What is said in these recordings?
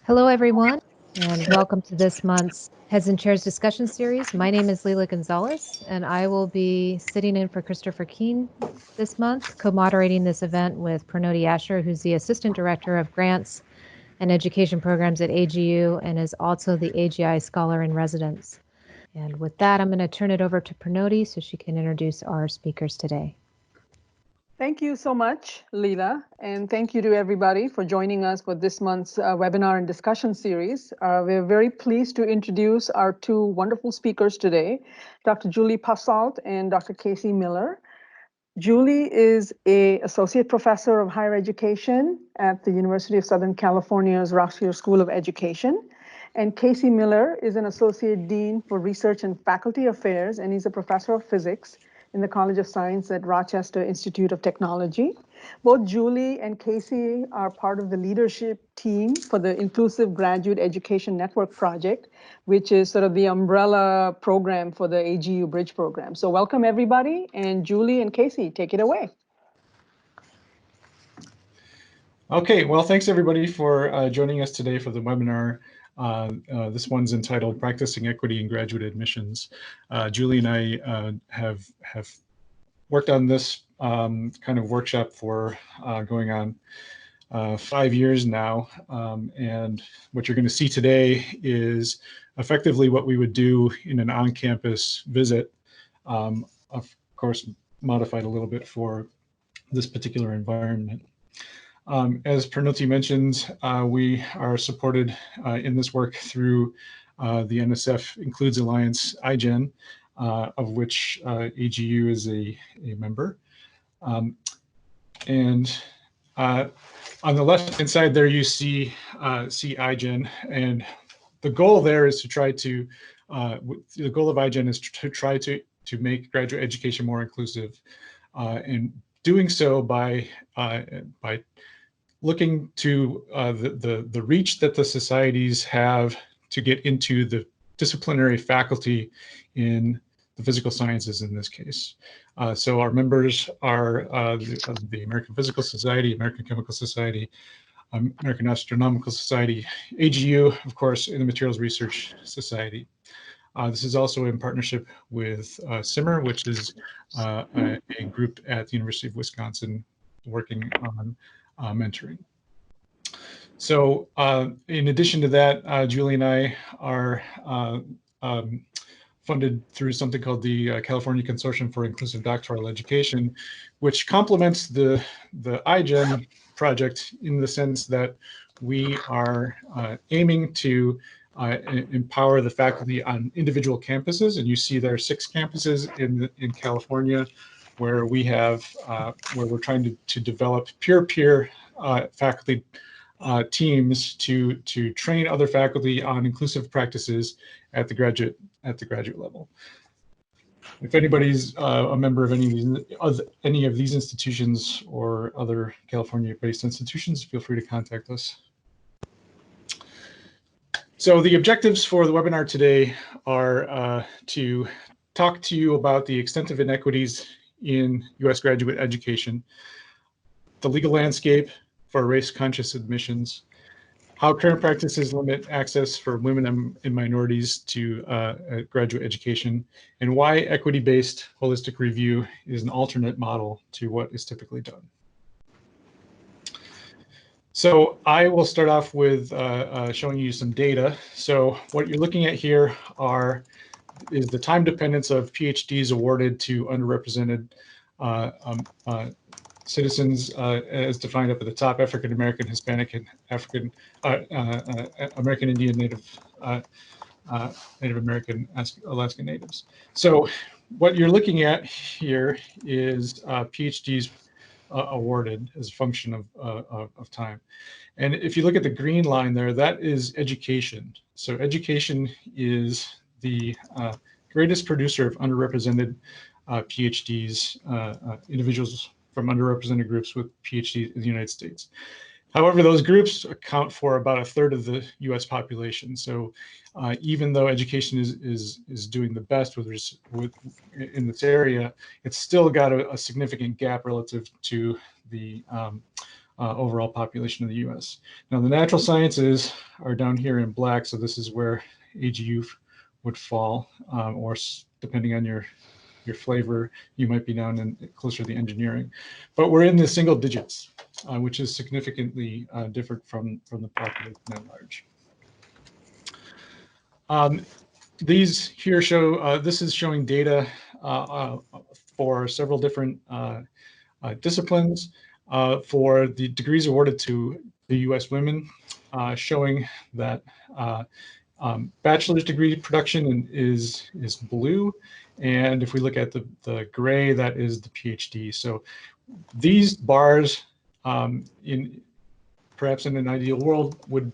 Hello, everyone, and welcome to this month's Heads and Chairs discussion series. My name is Leila Gonzalez, and I will be sitting in for Christopher Keene this month, co-moderating this event with Pranoti Asher, who's the Assistant Director of Grants and Education Programs at AGU and is also the AGI Scholar in Residence. And with that, I'm going to turn it over to Pranoti so she can introduce our speakers today. Thank you so much, Leila, and thank you to everybody for joining us for this month's webinar and discussion series. We're very pleased to introduce our two wonderful speakers today, Dr. Julie Posselt and Dr. Casey Miller. Julie is an associate professor of higher education at the University of Southern California's Ross Gear School of Education. And Casey Miller is an associate dean for research and faculty affairs, and he's a professor of physics in the College of Science at Rochester Institute of Technology. Both Julie and Casey are part of the leadership team for the Inclusive Graduate Education Network Project, which is sort of the umbrella program for the AGU Bridge program. So welcome everybody, and Julie and Casey, take it away. Okay, well, thanks everybody for joining us today for the webinar. This one's entitled Practicing Equity in Graduate Admissions. Julie and I have worked on this kind of workshop for going on 5 years now. And what you're going to see today is effectively what we would do in an on-campus visit, of course, modified a little bit for this particular environment. As Pranoti mentioned, we are supported in this work through the NSF Includes Alliance iGen, of which AGU is a member. And on the left-hand side there, you see iGen, and the goal there is to try to, the goal of iGen is to try to make graduate education more inclusive, and doing so by looking to the reach that the societies have to get into the disciplinary faculty in the physical sciences in this case. So our members are the American Physical Society, American Chemical Society, American Astronomical Society, AGU, of course, and the Materials Research Society. This is also in partnership with SIMR, which is a group at the University of Wisconsin working on mentoring. So in addition to that, Julie and I are funded through something called the California Consortium for Inclusive Doctoral Education, which complements the iGen project in the sense that we are aiming to empower the faculty on individual campuses. And you see there are 6 campuses in California where we have, where we're trying to develop peer-to-peer faculty teams to train other faculty on inclusive practices at the graduate level. If anybody's a member of any of these institutions or other California-based institutions, feel free to contact us. So the objectives for the webinar today are to talk to you about the extent of inequities in U.S. graduate education, the legal landscape for race-conscious admissions, how current practices limit access for women and minorities to graduate education, and why equity-based holistic review is an alternate model to what is typically done. So I will start off with showing you some data. So what you're looking at here is the time dependence of PhDs awarded to underrepresented citizens, as defined up at the top: African American, Hispanic, and American Indian, Native American, Alaska Natives. So what you're looking at here is PhDs awarded as a function of time. And if you look at the green line there, that is education. So education is the greatest producer of underrepresented PhDs, individuals from underrepresented groups with PhDs in the United States. However, those groups account for about 1/3 of the U.S. population. So even though education is doing the best in this area, it's still got a significant gap relative to the overall population of the US. Now, the natural sciences are down here in black, so this is where AGU would fall, or depending on your flavor, you might be down in closer to the engineering. But we're in the single digits, which is significantly different from the population at large. These here show, this is showing data for several different disciplines for the degrees awarded to the US women, showing that bachelor's degree production is blue. And if we look at the gray, that is the PhD. So these bars, perhaps in an ideal world, would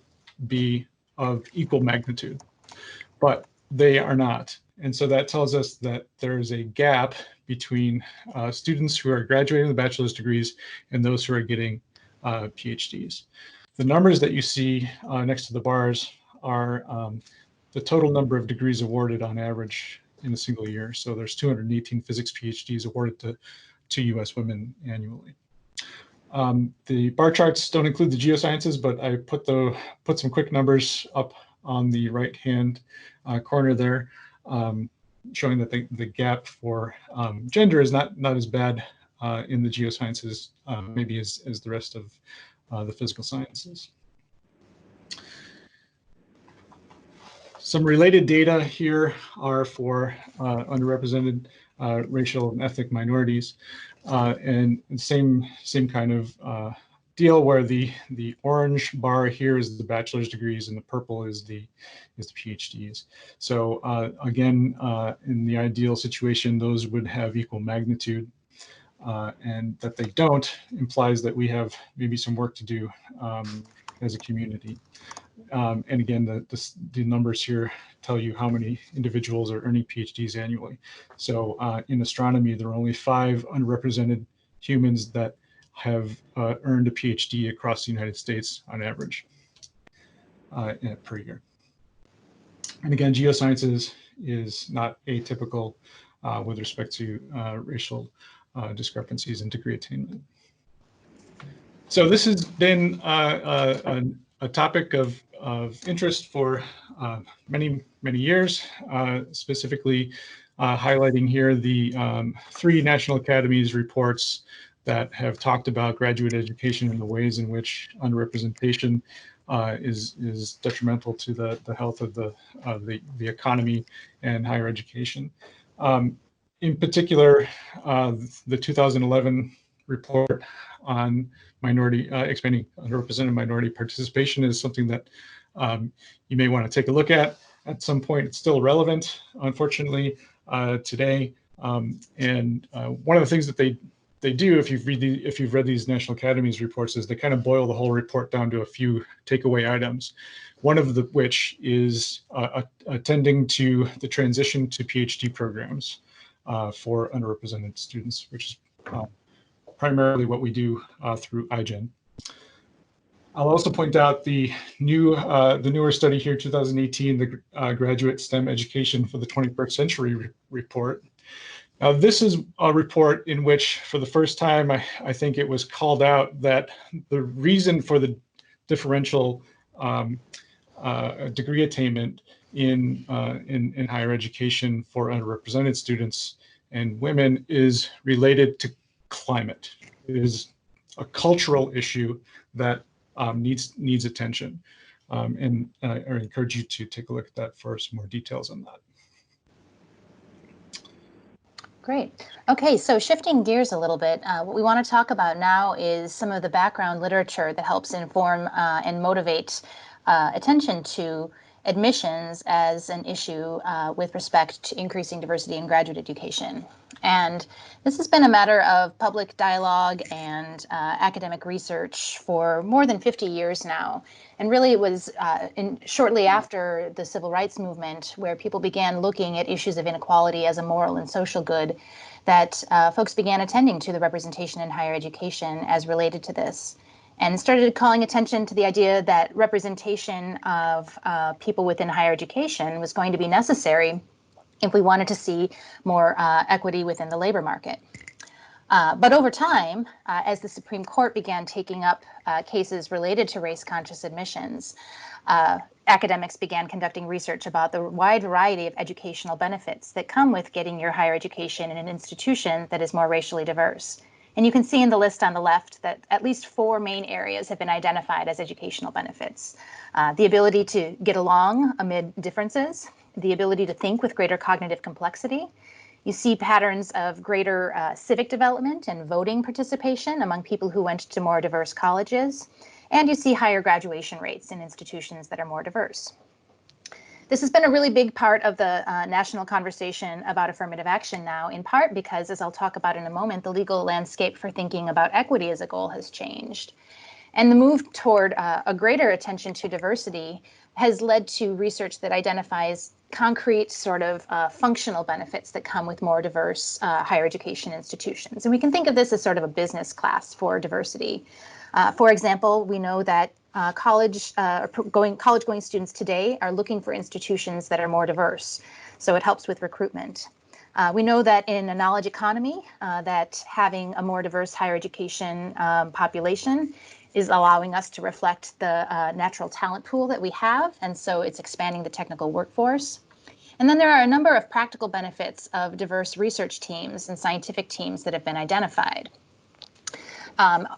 be of equal magnitude, but they are not. And so that tells us that there is a gap between students who are graduating with bachelor's degrees and those who are getting PhDs. The numbers that you see next to the bars are the total number of degrees awarded on average in a single year. So there's 218 physics PhDs awarded to US women annually. The bar charts don't include the geosciences, but I put some quick numbers up on the right-hand corner there, showing that the gap for gender is not as bad in the geosciences, maybe as the rest of the physical sciences. Some related data here are for underrepresented racial and ethnic minorities, and same kind of deal where the orange bar here is the bachelor's degrees and the purple is the PhDs. So again, in the ideal situation, those would have equal magnitude, and that they don't implies that we have maybe some work to do as a community. And again, the numbers here tell you how many individuals are earning PhDs annually. So in astronomy, there are only 5 underrepresented humans that have earned a PhD across the United States on average per year. And again, geosciences is not atypical with respect to racial discrepancies in degree attainment. So this has been a topic of interest for many years, specifically highlighting here the 3 National Academies reports that have talked about graduate education and the ways in which underrepresentation is detrimental to the health of the economy and higher education. In particular, the 2011 report on expanding underrepresented minority participation is something that you may want to take a look at some point. It's still relevant, unfortunately, today. And one of the things that they do, if you've read these National Academies reports, is they kind of boil the whole report down to a few takeaway items. One of which is attending to the transition to PhD programs for underrepresented students, which is primarily what we do through iGen. I'll also point out the newer study here, 2018, the Graduate STEM Education for the 21st Century report. Now, this is a report in which, for the first time, I think it was called out that the reason for the differential degree attainment in higher education for underrepresented students and women is related to climate. It is a cultural issue that needs attention, and I encourage you to take a look at that for some more details on that. Great. Okay, so shifting gears a little bit, what we want to talk about now is some of the background literature that helps inform and motivate attention to admissions as an issue with respect to increasing diversity in graduate education. And this has been a matter of public dialogue and academic research for more than 50 years now. And really it was shortly after the civil rights movement, where people began looking at issues of inequality as a moral and social good, that folks began attending to the representation in higher education as related to this, and started calling attention to the idea that representation of people within higher education was going to be necessary if we wanted to see more equity within the labor market. But over time, as the Supreme Court began taking up cases related to race-conscious admissions, academics began conducting research about the wide variety of educational benefits that come with getting your higher education in an institution that is more racially diverse. And you can see in the list on the left that at least 4 main areas have been identified as educational benefits. The ability to get along amid differences, the ability to think with greater cognitive complexity. You see patterns of greater civic development and voting participation among people who went to more diverse colleges. And you see higher graduation rates in institutions that are more diverse. This has been a really big part of the national conversation about affirmative action now, in part because, as I'll talk about in a moment, the legal landscape for thinking about equity as a goal has changed. And the move toward a greater attention to diversity has led to research that identifies concrete sort of functional benefits that come with more diverse higher education institutions. And we can think of this as sort of a business class for diversity. For example, we know that college-going students today are looking for institutions that are more diverse, so it helps with recruitment. We know that in a knowledge economy, that having a more diverse higher education population is allowing us to reflect the natural talent pool that we have, and so it's expanding the technical workforce. And then there are a number of practical benefits of diverse research teams and scientific teams that have been identified.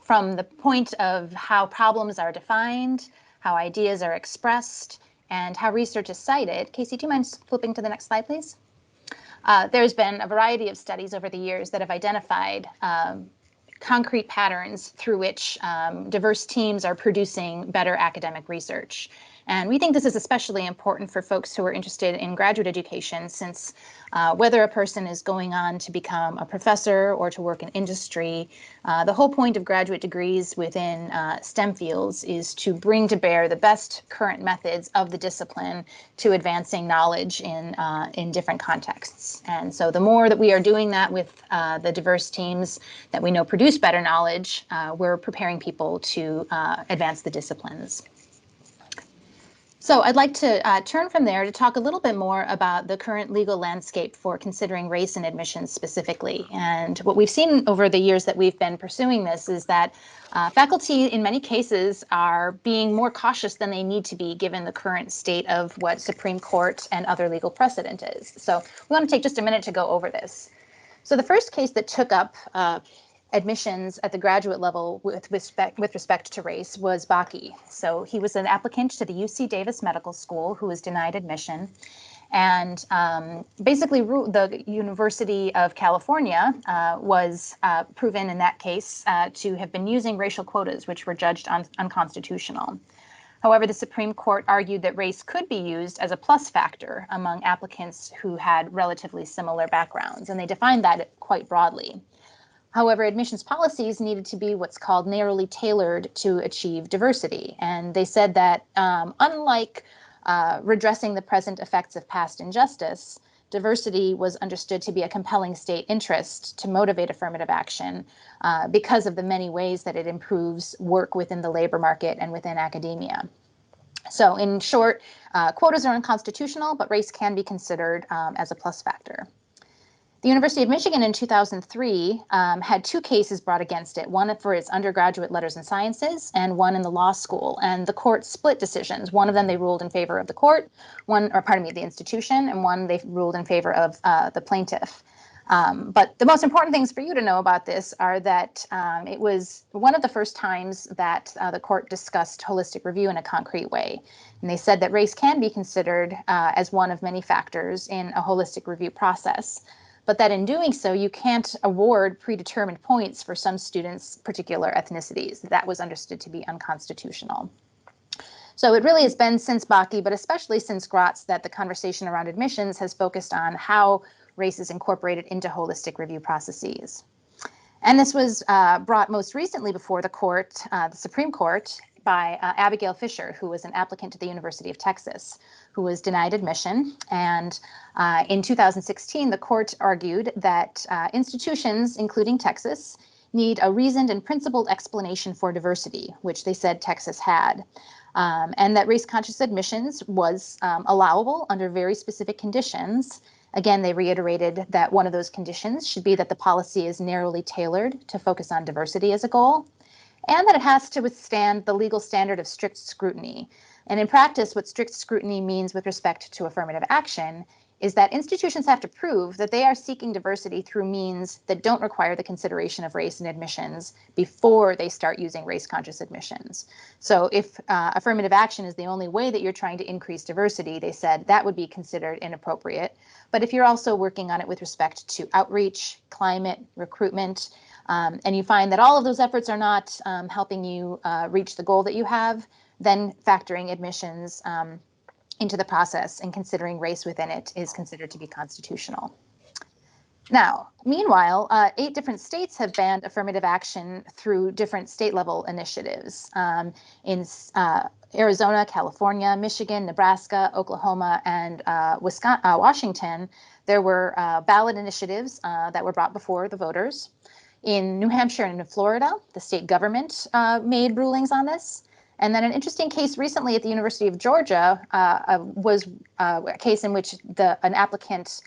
From the point of how problems are defined, how ideas are expressed, and how research is cited. Casey, do you mind flipping to the next slide, please? There's been a variety of studies over the years that have identified concrete patterns through which diverse teams are producing better academic research. And we think this is especially important for folks who are interested in graduate education, since whether a person is going on to become a professor or to work in industry, the whole point of graduate degrees within STEM fields is to bring to bear the best current methods of the discipline to advancing knowledge in different contexts. And so the more that we are doing that with the diverse teams that we know produce better knowledge, we're preparing people to advance the disciplines. So I'd like to turn from there to talk a little bit more about the current legal landscape for considering race in admissions specifically. And what we've seen over the years that we've been pursuing this is that faculty in many cases are being more cautious than they need to be given the current state of what Supreme Court and other legal precedent is. So we want to take just a minute to go over this. So the first case that took up admissions at the graduate level with respect to race was Bakke. So he was an applicant to the UC Davis Medical School who was denied admission. And basically, the University of California was proven in that case to have been using racial quotas, which were judged unconstitutional. However, the Supreme Court argued that race could be used as a plus factor among applicants who had relatively similar backgrounds, and they defined that quite broadly. However, admissions policies needed to be what's called narrowly tailored to achieve diversity. And they said that unlike redressing the present effects of past injustice, diversity was understood to be a compelling state interest to motivate affirmative action because of the many ways that it improves work within the labor market and within academia. So in short, quotas are unconstitutional, but race can be considered as a plus factor. The University of Michigan in 2003 had 2 cases brought against it, one for its undergraduate letters and sciences and one in the law school. And the court split decisions. One of them they ruled in favor of the court, the institution, and one they ruled in favor of the plaintiff. But the most important things for you to know about this are that it was one of the first times that the court discussed holistic review in a concrete way. And they said that race can be considered as one of many factors in a holistic review process, but that in doing so, you can't award predetermined points for some students' particular ethnicities. That was understood to be unconstitutional. So it really has been since Bakke, but especially since Gratz, that the conversation around admissions has focused on how race is incorporated into holistic review processes. And this was brought most recently before the court, the Supreme Court, by Abigail Fisher, who was an applicant to the University of Texas, who was denied admission. And in 2016, the court argued that institutions, including Texas, need a reasoned and principled explanation for diversity, which they said Texas had, and that race-conscious admissions was allowable under very specific conditions, Again, they reiterated that one of those conditions should be that the policy is narrowly tailored to focus on diversity as a goal, and that it has to withstand the legal standard of strict scrutiny. And in practice, what strict scrutiny means with respect to affirmative action is that institutions have to prove that they are seeking diversity through means that don't require the consideration of race in admissions before they start using race-conscious admissions. So if affirmative action is the only way that you're trying to increase diversity, they said that would be considered inappropriate. But if you're also working on it with respect to outreach, climate, recruitment, and you find that all of those efforts are not helping you reach the goal that you have, then factoring admissions into the process and considering race within it is considered to be constitutional. Now, meanwhile, 8 different states have banned affirmative action through different state-level initiatives. In Arizona, California, Michigan, Nebraska, Oklahoma, and Washington, there were ballot initiatives that were brought before the voters. In New Hampshire and in Florida, the state government made rulings on this. And then an interesting case recently at the University of Georgia was a case in which an applicant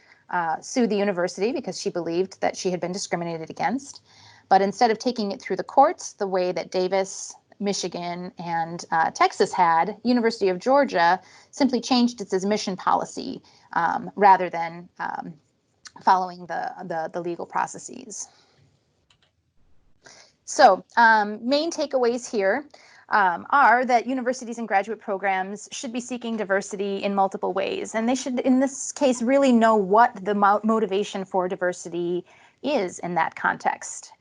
sued the university because she believed that she had been discriminated against. But instead of taking it through the courts, the way that Davis, Michigan, and Texas had, University of Georgia simply changed its admission policy rather than following the legal processes. So main takeaways here are that universities and graduate programs should be seeking diversity in multiple ways. And they should, in this case, really know what the motivation for diversity is in that context.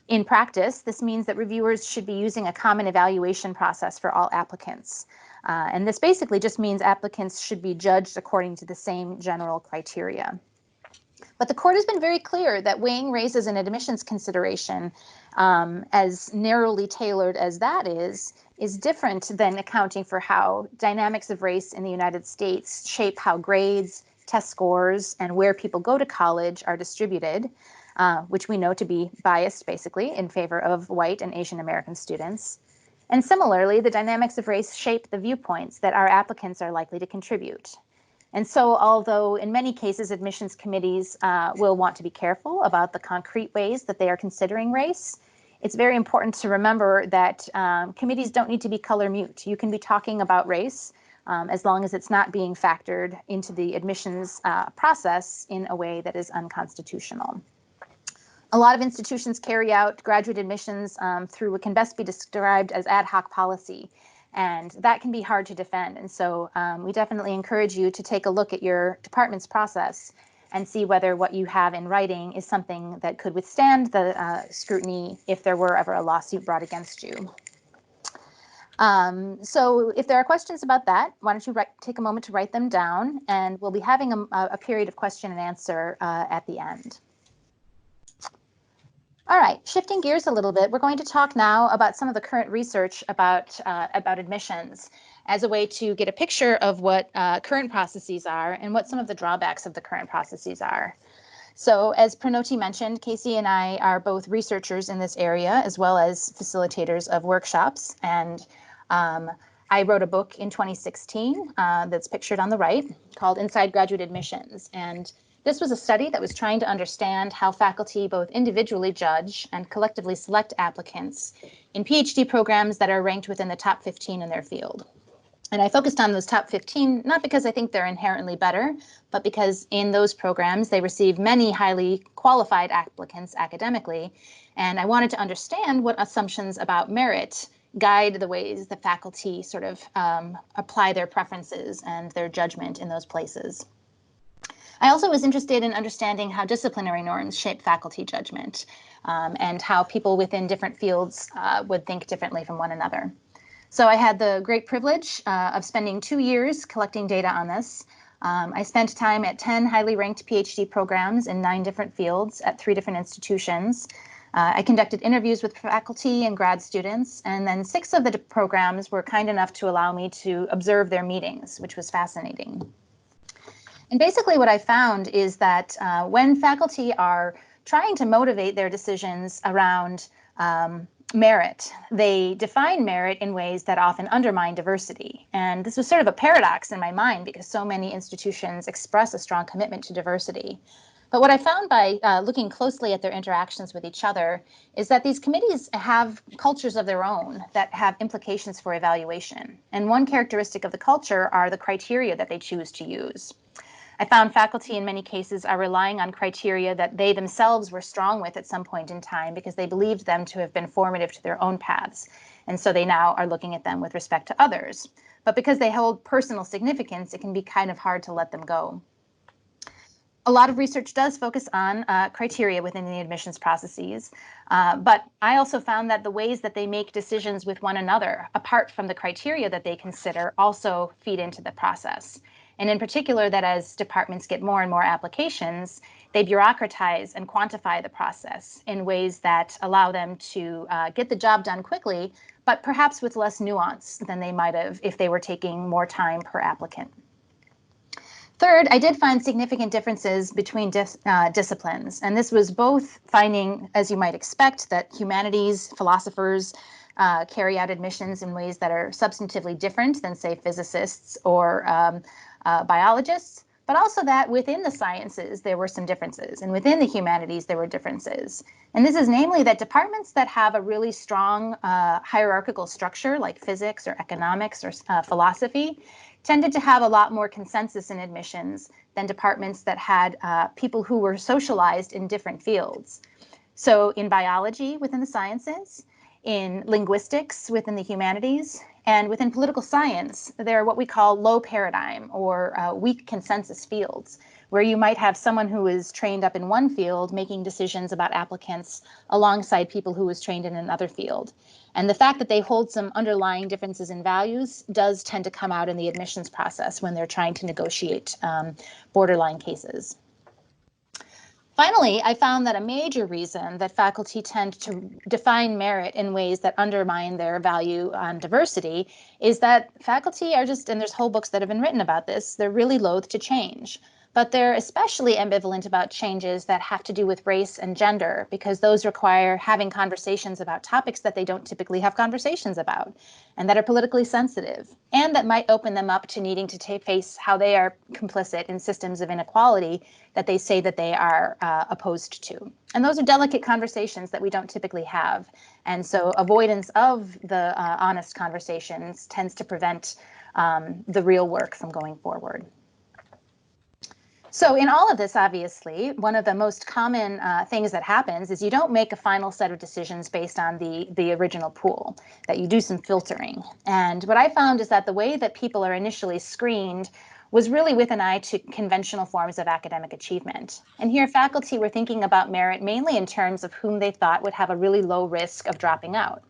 In practice, this means that reviewers should be using a common evaluation process for all applicants. And this basically just means applicants should be judged according to the same general criteria. But the court has been very clear that weighing race as an admissions consideration, as narrowly tailored as that is different than accounting for how dynamics of race in the United States shape how grades, test scores, and where people go to college are distributed, which we know to be biased basically in favor of white and Asian American students. And similarly, the dynamics of race shape the viewpoints that our applicants are likely to contribute. And so, although in many cases admissions committees will want to be careful about the concrete ways that they are considering race, it's very important to remember that committees don't need to be color mute. You can be talking about race as long as it's not being factored into the admissions process in a way that is unconstitutional. A lot of institutions carry out graduate admissions through what can best be described as ad hoc policy. And that can be hard to defend. And so we definitely encourage you to take a look at your department's process and see whether what you have in writing is something that could withstand the scrutiny if there were ever a lawsuit brought against you. So if there are questions about that, why don't you take a moment to write them down, and we'll be having a period of question and answer at the end. All right, shifting gears a little bit, we're going to talk now about some of the current research about admissions as a way to get a picture of what current processes are and what some of the drawbacks of the current processes are. So as Pranoti mentioned, Casey and I are both researchers in this area as well as facilitators of workshops. And I wrote a book in 2016 that's pictured on the right called Inside Graduate Admissions. And this was a study that was trying to understand how faculty both individually judge and collectively select applicants in PhD programs that are ranked within the top 15 in their field. And I focused on those top 15, not because I think they're inherently better, but because in those programs, they receive many highly qualified applicants academically. And I wanted to understand what assumptions about merit guide the ways the faculty sort of apply their preferences and their judgment in those places. I also was interested in understanding how disciplinary norms shape faculty judgment and how people within different fields would think differently from one another. So I had the great privilege of spending 2 years collecting data on this. I spent time at 10 highly ranked PhD programs in 9 different fields at 3 different institutions. I conducted interviews with faculty and grad students, and then 6 of the programs were kind enough to allow me to observe their meetings, which was fascinating. And basically what I found is that when faculty are trying to motivate their decisions around merit, they define merit in ways that often undermine diversity. And this was sort of a paradox in my mind because so many institutions express a strong commitment to diversity. But what I found by looking closely at their interactions with each other is that these committees have cultures of their own that have implications for evaluation. And one characteristic of the culture are the criteria that they choose to use. I found faculty in many cases are relying on criteria that they themselves were strong with at some point in time because they believed them to have been formative to their own paths. And so they now are looking at them with respect to others. But because they hold personal significance, it can be kind of hard to let them go. A lot of research does focus on criteria within the admissions processes, but I also found that the ways that they make decisions with one another, apart from the criteria that they consider, also feed into the process. And in particular, that as departments get more and more applications, they bureaucratize and quantify the process in ways that allow them to get the job done quickly, but perhaps with less nuance than they might have if they were taking more time per applicant. Third, I did find significant differences between disciplines, and this was both finding, as you might expect, that humanities philosophers carry out admissions in ways that are substantively different than, say, physicists or biologists, but also that within the sciences there were some differences, and within the humanities there were differences. And this is namely that departments that have a really strong hierarchical structure, like physics or economics or philosophy, tended to have a lot more consensus in admissions than departments that had people who were socialized in different fields. So in biology within the sciences, in linguistics within the humanities, and within political science, there are what we call low paradigm or weak consensus fields, where you might have someone who is trained up in one field making decisions about applicants alongside people who is trained in another field. And the fact that they hold some underlying differences in values does tend to come out in the admissions process when they're trying to negotiate borderline cases. Finally, I found that a major reason that faculty tend to define merit in ways that undermine their value on diversity is that faculty are just, and there's whole books that have been written about this, they're really loath to change. But they're especially ambivalent about changes that have to do with race and gender, because those require having conversations about topics that they don't typically have conversations about, and that are politically sensitive, and that might open them up to needing to face how they are complicit in systems of inequality that they say that they are opposed to. And those are delicate conversations that we don't typically have. And so avoidance of the honest conversations tends to prevent the real work from going forward. So in all of this, obviously, one of the most common things that happens is you don't make a final set of decisions based on the original pool, that you do some filtering. And what I found is that the way that people are initially screened was really with an eye to conventional forms of academic achievement. And here faculty were thinking about merit mainly in terms of whom they thought would have a really low risk of dropping out.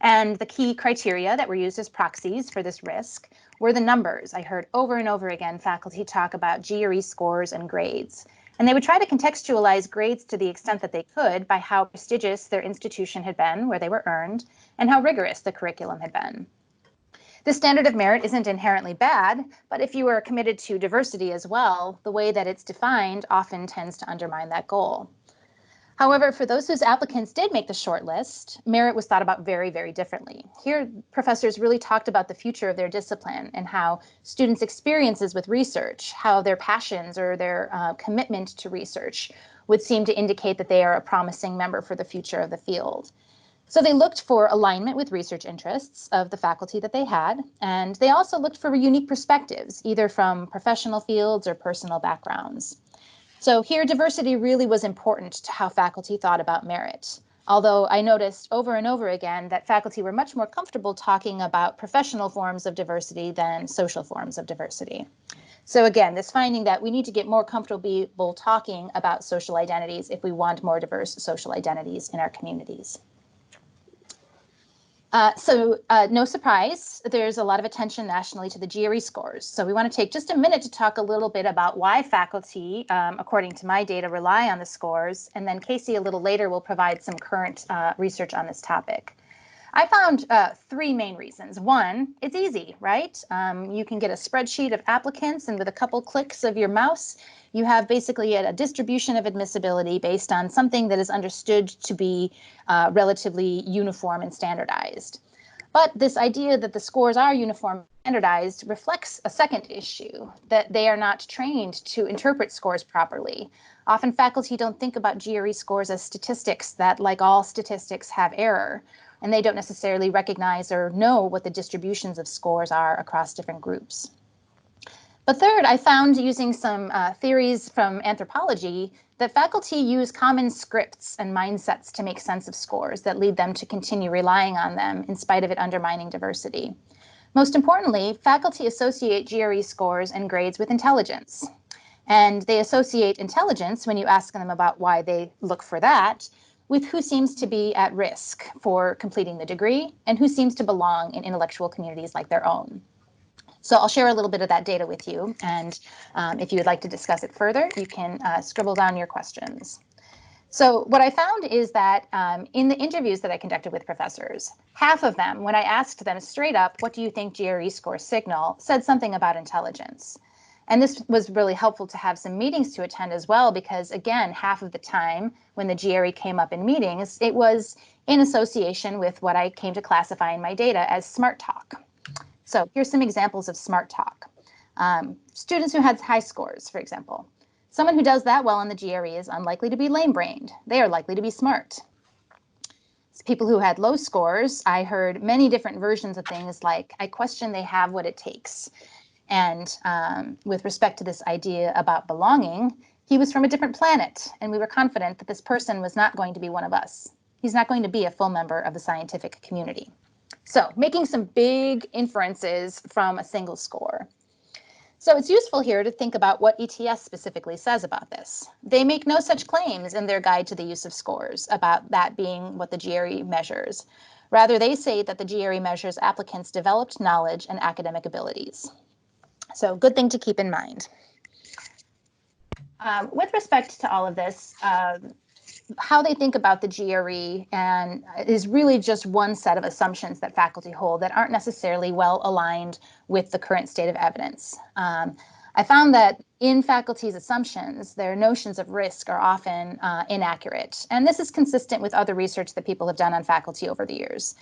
And the key criteria that were used as proxies for this risk were the numbers. I heard over and over again faculty talk about GRE scores and grades. And they would try to contextualize grades to the extent that they could by how prestigious their institution had been, where they were earned, and how rigorous the curriculum had been. The standard of merit isn't inherently bad, but if you are committed to diversity as well, the way that it's defined often tends to undermine that goal. However, for those whose applicants did make the short list, merit was thought about very, very differently. Here, professors really talked about the future of their discipline and how students' experiences with research, how their passions or their commitment to research would seem to indicate that they are a promising member for the future of the field. So they looked for alignment with research interests of the faculty that they had, and they also looked for unique perspectives, either from professional fields or personal backgrounds. So here, diversity really was important to how faculty thought about merit, although I noticed over and over again that faculty were much more comfortable talking about professional forms of diversity than social forms of diversity. So again, this finding that we need to get more comfortable talking about social identities if we want more diverse social identities in our communities. No surprise, there's a lot of attention nationally to the GRE scores. So we want to take just a minute to talk a little bit about why faculty, according to my data, rely on the scores. And then Casey a little later will provide some current research on this topic. I found three main reasons. One, it's easy, right? You can get a spreadsheet of applicants, and with a couple clicks of your mouse, you have basically a distribution of admissibility based on something that is understood to be relatively uniform and standardized. But this idea that the scores are uniform and standardized reflects a second issue, that they are not trained to interpret scores properly. Often faculty don't think about GRE scores as statistics that, like all statistics, have error, and they don't necessarily recognize or know what the distributions of scores are across different groups. But third, I found, using some theories from anthropology, that faculty use common scripts and mindsets to make sense of scores that lead them to continue relying on them in spite of it undermining diversity. Most importantly, faculty associate GRE scores and grades with intelligence. And they associate intelligence, when you ask them about why they look for that, with who seems to be at risk for completing the degree and who seems to belong in intellectual communities like their own. So I'll share a little bit of that data with you, and if you would like to discuss it further, you can scribble down your questions. So what I found is that in the interviews that I conducted with professors, half of them, when I asked them straight up, what do you think GRE scores signal, said something about intelligence. And this was really helpful to have some meetings to attend as well, because again, half of the time when the GRE came up in meetings, it was in association with what I came to classify in my data as smart talk. So here's some examples of smart talk. Students who had high scores, for example. Someone who does that well in the GRE is unlikely to be lame-brained. They are likely to be smart. People who had low scores, I heard many different versions of things like, I question they have what it takes. And with respect to this idea about belonging, he was from a different planet, and we were confident that this person was not going to be one of us. He's not going to be a full member of the scientific community. So making some big inferences from a single score. So it's useful here to think about what ETS specifically says about this. They make no such claims in their guide to the use of scores about that being what the GRE measures. Rather, they say that the GRE measures applicants' developed knowledge and academic abilities. So good thing to keep in mind. With respect to all of this, how they think about the GRE and is really just one set of assumptions that faculty hold that aren't necessarily well aligned with the current state of evidence. I found that in faculty's assumptions, their notions of risk are often inaccurate. And this is consistent with other research that people have done on faculty over the years.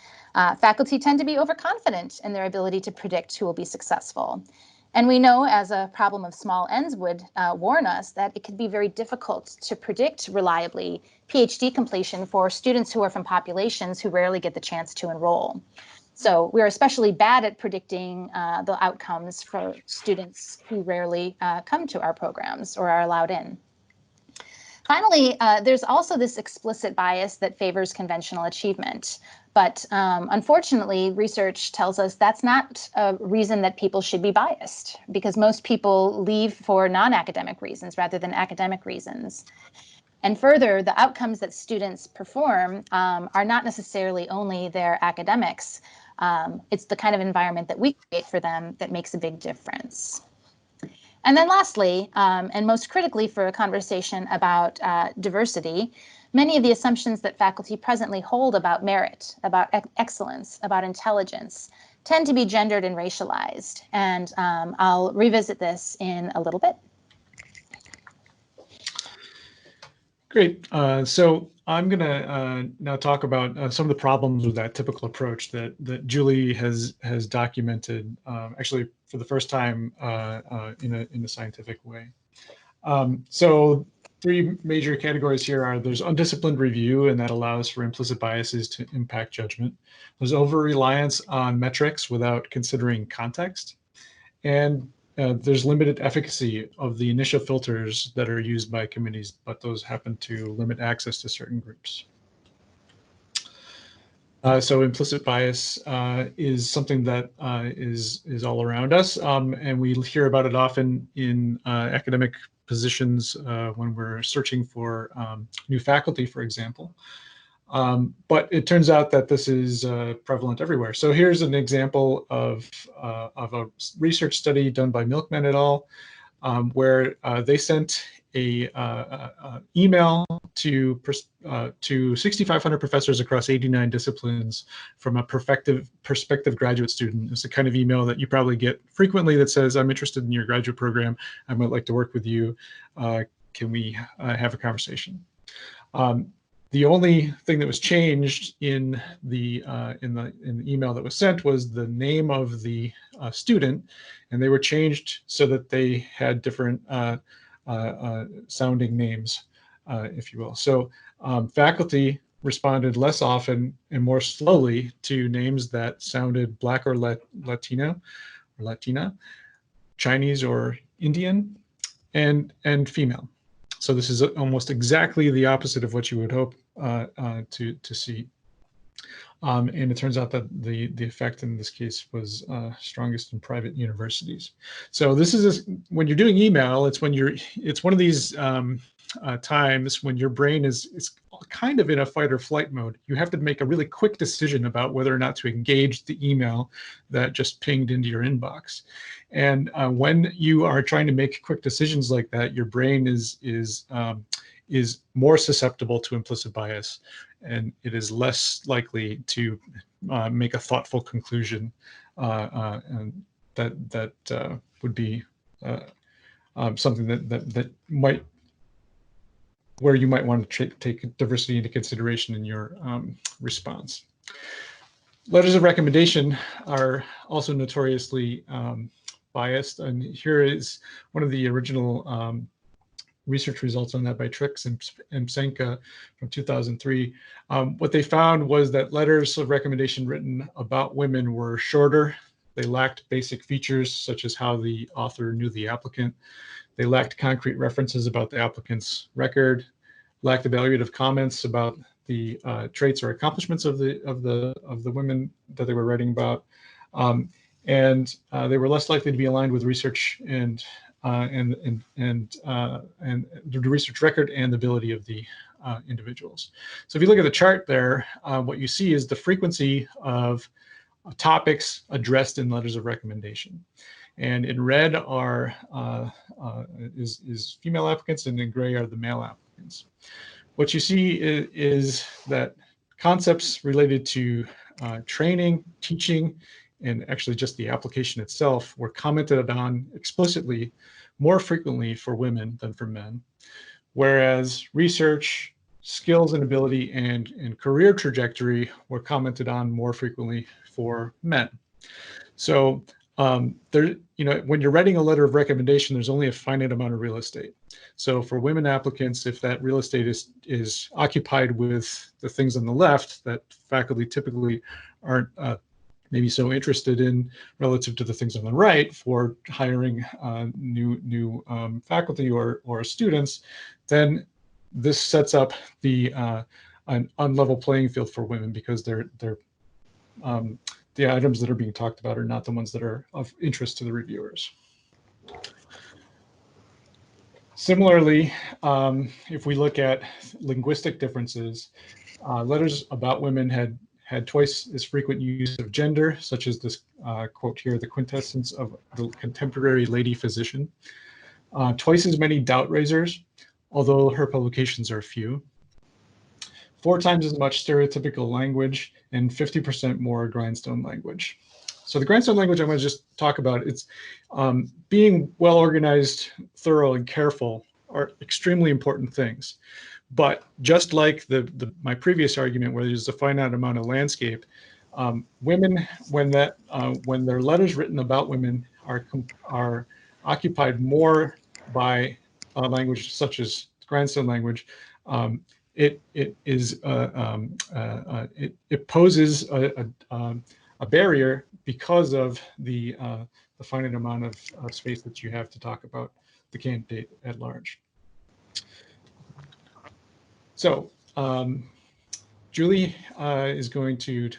Faculty tend to be overconfident in their ability to predict who will be successful. And we know, as a problem of small n's would warn us, that it could be very difficult to predict reliably PhD completion for students who are from populations who rarely get the chance to enroll. So we're especially bad at predicting the outcomes for students who rarely come to our programs or are allowed in. Finally, there's also this explicit bias that favors conventional achievement. But unfortunately, research tells us that's not a reason that people should be biased, because most people leave for non-academic reasons rather than academic reasons. And further, the outcomes that students perform are not necessarily only their academics. It's the kind of environment that we create for them that makes a big difference. And then lastly, and most critically for a conversation about diversity, many of the assumptions that faculty presently hold about merit, about excellence, about intelligence, tend to be gendered and racialized. And I'll revisit this in a little bit. Great. So I'm going to now talk about some of the problems with that typical approach that Julie has documented, actually for the first time in a scientific way. So three major categories here are: there's undisciplined review, and that allows for implicit biases to impact judgment. There's over-reliance on metrics without considering context. And there's limited efficacy of the initial filters that are used by committees, but those happen to limit access to certain groups. So implicit bias is something that is all around us, and we hear about it often in academic positions when we're searching for new faculty, for example. But it turns out that this is prevalent everywhere. So here's an example of a research study done by Milkman et al., where they sent a email to 6,500 professors across 89 disciplines from a prospective graduate student. It's the kind of email that you probably get frequently that says, I'm interested in your graduate program. I might like to work with you. Can we have a conversation? The only thing that was changed in the email that was sent was the name of the student, and they were changed so that they had different sounding names, if you will. So faculty responded less often and more slowly to names that sounded Black or Latino or Latina, Chinese or Indian, and female. So this is almost exactly the opposite of what you would hope to see. And it turns out that the effect in this case was strongest in private universities. So this is when you're doing email, it's one of these times when your brain is kind of in a fight or flight mode. You have to make a really quick decision about whether or not to engage the email that just pinged into your inbox. And when you are trying to make quick decisions like that, your brain is more susceptible to implicit bias, and it is less likely to make a thoughtful conclusion, and that would be something that might, where you might want to take diversity into consideration in your response. Letters of recommendation are also notoriously biased, and here is one of the original research results on that by Trix and Msenka from 2003. What they found was that letters of recommendation written about women were shorter. They lacked basic features such as how the author knew the applicant. They lacked concrete references about the applicant's record, lacked evaluative comments about the traits or accomplishments of the women that they were writing about, and they were less likely to be aligned with research and the research record and the ability of the individuals. So if you look at the chart there, what you see is the frequency of topics addressed in letters of recommendation. And in red are is female applicants, and in gray are the male applicants. What you see is that concepts related to training, teaching, and actually just the application itself were commented on explicitly more frequently for women than for men, whereas research, skills and ability, and career trajectory were commented on more frequently for men. So there, when you're writing a letter of recommendation, there's only a finite amount of real estate. So for women applicants, if that real estate is occupied with the things on the left that faculty typically aren't maybe so interested in relative to the things on the right for hiring new faculty or students, then this sets up an unlevel playing field for women, because the items that are being talked about are not the ones that are of interest to the reviewers. Similarly, if we look at linguistic differences, letters about women had twice as frequent use of gender, such as this quote here, the quintessence of the contemporary lady physician. Twice as many doubt raisers, although her publications are few. 4 times as much stereotypical language, and 50% more grindstone language. So the grindstone language I want to just talk about, it's being well organized, thorough, and careful are extremely important things. But just like my previous argument, where there's a finite amount of landscape, women, when their letters written about women are occupied more by language such as grindstone language, it poses a barrier because of the finite amount of space that you have to talk about the candidate at large. So Julie is going to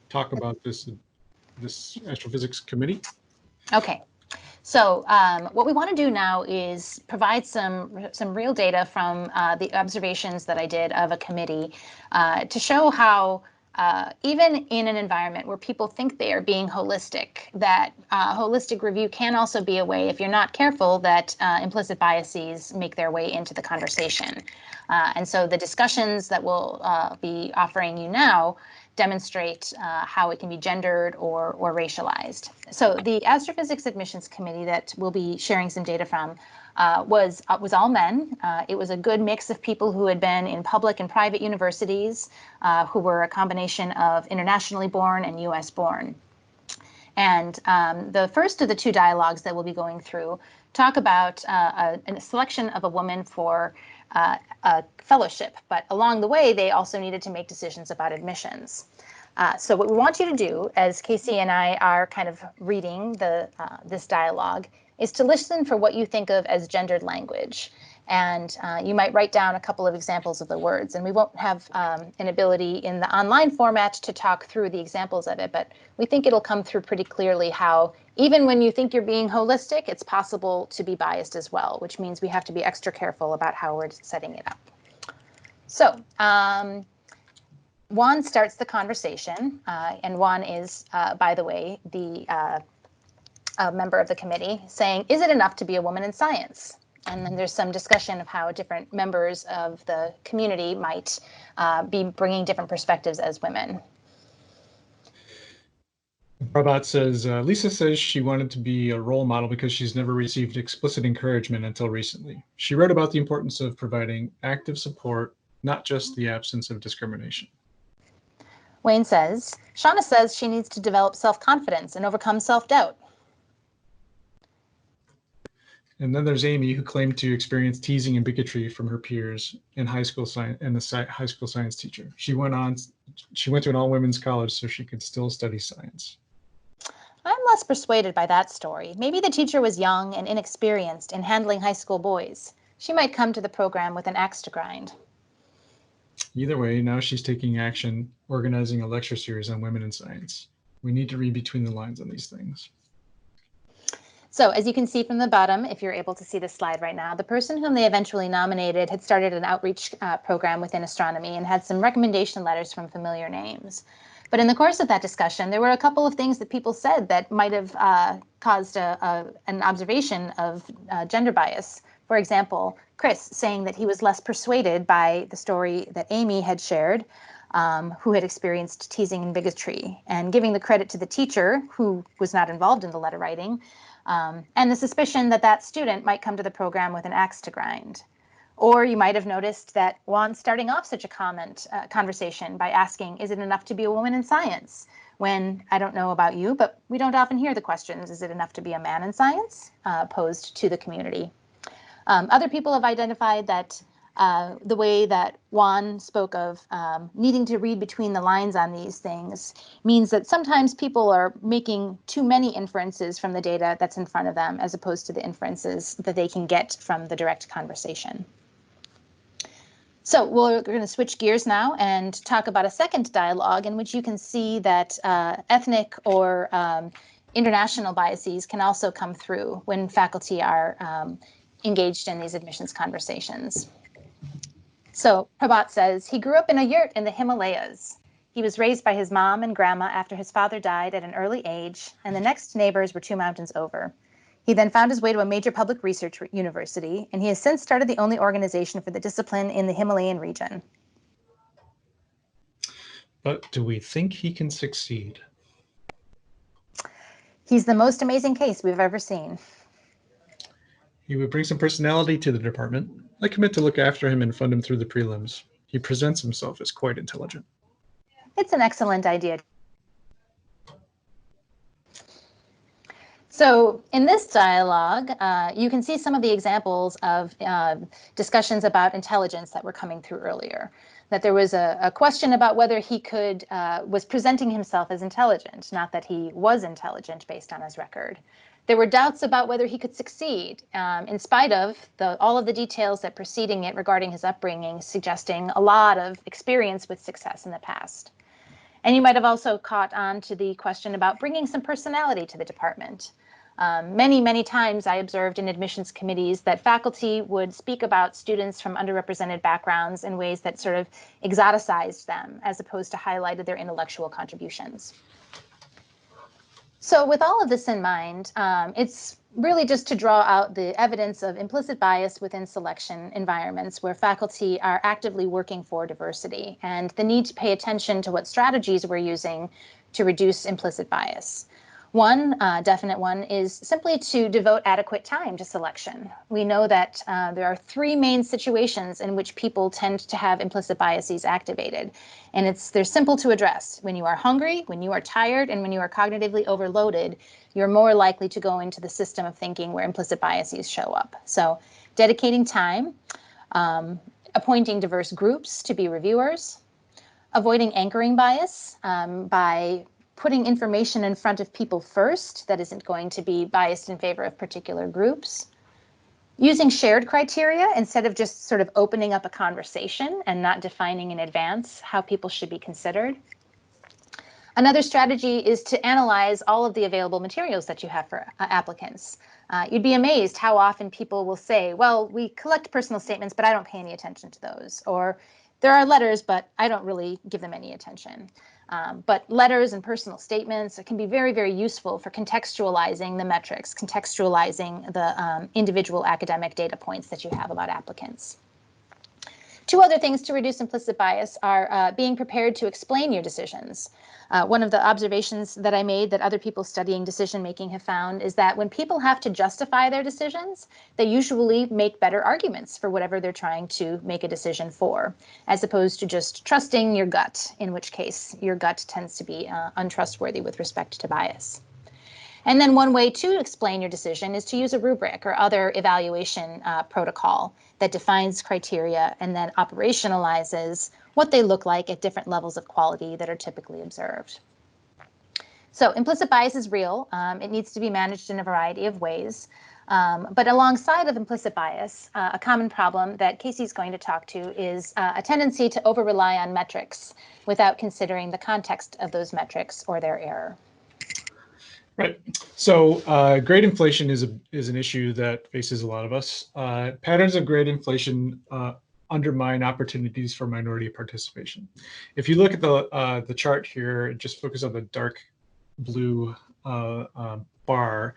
talk about this astrophysics committee. Okay. So what we want to do now is provide some real data from the observations that I did of a committee to show how even in an environment where people think they are being holistic, that holistic review can also be a way, if you're not careful, that implicit biases make their way into the conversation. And so the discussions that we'll be offering you now demonstrate how it can be gendered or racialized. So the Astrophysics Admissions Committee that we'll be sharing some data from was all men. It was a good mix of people who had been in public and private universities, who were a combination of internationally born and US born. And the first of the two dialogues that we'll be going through talk about a selection of a woman for a fellowship, but along the way, they also needed to make decisions about admissions. So what we want you to do, as Casey and I are kind of reading this dialogue, is to listen for what you think of as gendered language. And you might write down a couple of examples of the words. And we won't have an ability in the online format to talk through the examples of it, but we think it'll come through pretty clearly how even when you think you're being holistic, it's possible to be biased as well, which means we have to be extra careful about how we're setting it up. So Juan starts the conversation, and Juan is, by the way, a member of the committee, saying, "Is it enough to be a woman in science?" And then there's some discussion of how different members of the community might be bringing different perspectives as women. Prabhat says, Lisa says she wanted to be a role model because she's never received explicit encouragement until recently. She wrote about the importance of providing active support, not just the absence of discrimination. Wayne says, Shauna says she needs to develop self-confidence and overcome self-doubt. And then there's Amy, who claimed to experience teasing and bigotry from her peers in high school science and the high school science teacher. She went to an all-women's college so she could still study science. I'm less persuaded by that story. Maybe the teacher was young and inexperienced in handling high school boys. She might come to the program with an axe to grind. Either way, now she's taking action, organizing a lecture series on women in science. We need to read between the lines on these things. So as you can see from the bottom, if you're able to see this slide right now, the person whom they eventually nominated had started an outreach program within astronomy and had some recommendation letters from familiar names. But in the course of that discussion, there were a couple of things that people said that might have caused an observation of gender bias. For example, Chris saying that he was less persuaded by the story that Amy had shared, who had experienced teasing and bigotry, and giving the credit to the teacher, who was not involved in the letter writing, and the suspicion that that student might come to the program with an axe to grind. Or you might have noticed that Juan starting off such a conversation by asking, is it enough to be a woman in science? When, I don't know about you, but we don't often hear the questions, is it enough to be a man in science, posed to the community. Other people have identified that the way that Juan spoke of needing to read between the lines on these things means that sometimes people are making too many inferences from the data that's in front of them as opposed to the inferences that they can get from the direct conversation. So we're going to switch gears now and talk about a second dialogue in which you can see that ethnic or international biases can also come through when faculty are engaged in these admissions conversations. So Prabhat says, he grew up in a yurt in the Himalayas. He was raised by his mom and grandma after his father died at an early age, and the next neighbors were 2 mountains over. He then found his way to a major public research university, and he has since started the only organization for the discipline in the Himalayan region. But do we think he can succeed? He's the most amazing case we've ever seen. He would bring some personality to the department. I commit to look after him and fund him through the prelims. He presents himself as quite intelligent. It's an excellent idea. So in this dialogue, you can see some of the examples of discussions about intelligence that were coming through earlier. That there was a question about whether he was presenting himself as intelligent, not that he was intelligent based on his record. There were doubts about whether he could succeed, in spite of all of the details that preceding it regarding his upbringing, suggesting a lot of experience with success in the past. And you might have also caught on to the question about bringing some personality to the department. Many times I observed in admissions committees that faculty would speak about students from underrepresented backgrounds in ways that sort of exoticized them as opposed to highlighted their intellectual contributions. So with all of this in mind, it's really just to draw out the evidence of implicit bias within selection environments where faculty are actively working for diversity and the need to pay attention to what strategies we're using to reduce implicit bias. One definite one is simply to devote adequate time to selection. We know that there are three main situations in which people tend to have implicit biases activated. And they're simple to address. When you are hungry, when you are tired, and when you are cognitively overloaded, you're more likely to go into the system of thinking where implicit biases show up. So dedicating time, appointing diverse groups to be reviewers, avoiding anchoring bias by putting information in front of people first that isn't going to be biased in favor of particular groups, using shared criteria instead of just sort of opening up a conversation and not defining in advance how people should be considered. Another strategy is to analyze all of the available materials that you have for applicants. You'd be amazed how often people will say, well, we collect personal statements, but I don't pay any attention to those. Or there are letters, but I don't really give them any attention. But letters and personal statements can be very useful for contextualizing the metrics, contextualizing the individual academic data points that you have about applicants. Two other things to reduce implicit bias are being prepared to explain your decisions. One of the observations that I made that other people studying decision making have found is that when people have to justify their decisions, they usually make better arguments for whatever they're trying to make a decision for, as opposed to just trusting your gut, in which case your gut tends to be untrustworthy with respect to bias. And then one way to explain your decision is to use a rubric or other evaluation protocol that defines criteria and then operationalizes what they look like at different levels of quality that are typically observed. So implicit bias is real. It needs to be managed in a variety of ways. But alongside of implicit bias, a common problem that Casey's going to talk to is a tendency to over-rely on metrics without considering the context of those metrics or their error. Right. So grade inflation is an issue that faces a lot of us. Patterns of grade inflation undermine opportunities for minority participation. If you look at the chart here, just focus on the dark blue bar.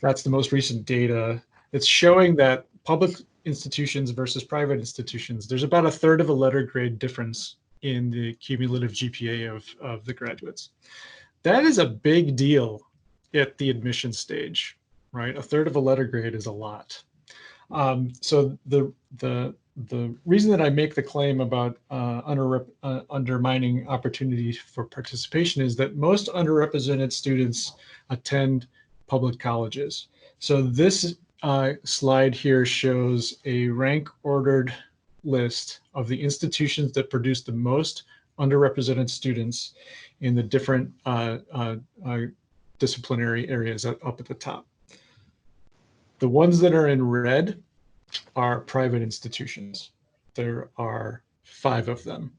That's the most recent data. It's showing that public institutions versus private institutions, there's about 1/3 of a letter grade difference in the cumulative GPA of the graduates. That is a big deal at the admission stage, right? 1/3 of a letter grade is a lot. So the reason that I make the claim about undermining opportunities for participation is that most underrepresented students attend public colleges. So this slide here shows a rank ordered list of the institutions that produce the most underrepresented students in the different disciplinary areas up at the top. The ones that are in red are private institutions. There are 5 of them.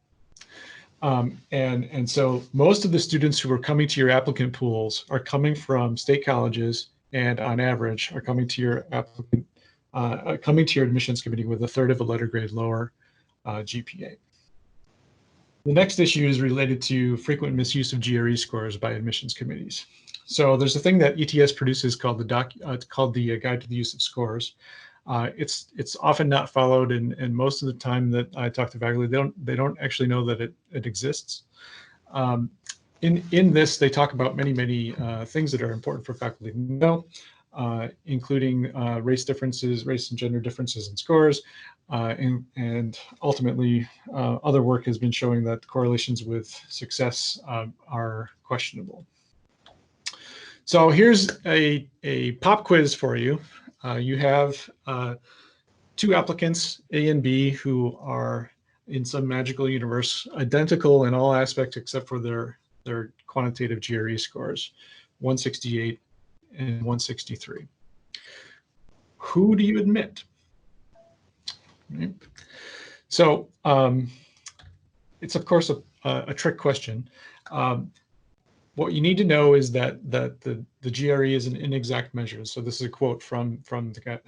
And so most of the students who are coming to your applicant pools are coming from state colleges, and on average are coming to your admissions committee with 1/3 of a letter grade lower GPA. The next issue is related to frequent misuse of GRE scores by admissions committees. So there's a thing that ETS produces called the Guide to the Use of Scores. It's often not followed, and most of the time that I talk to faculty, they don't actually know that it exists. In this, they talk about many things that are important for faculty to know, including race and gender differences in scores, and ultimately other work has been showing that correlations with success are questionable. So here's a pop quiz for you. You have 2 applicants, A and B, who are in some magical universe identical in all aspects except for their quantitative GRE scores, 168 and 163. Who do you admit? Right. So it's of course a trick question. what you need to know is that the GRE is an inexact measure. So this is a quote from the Guide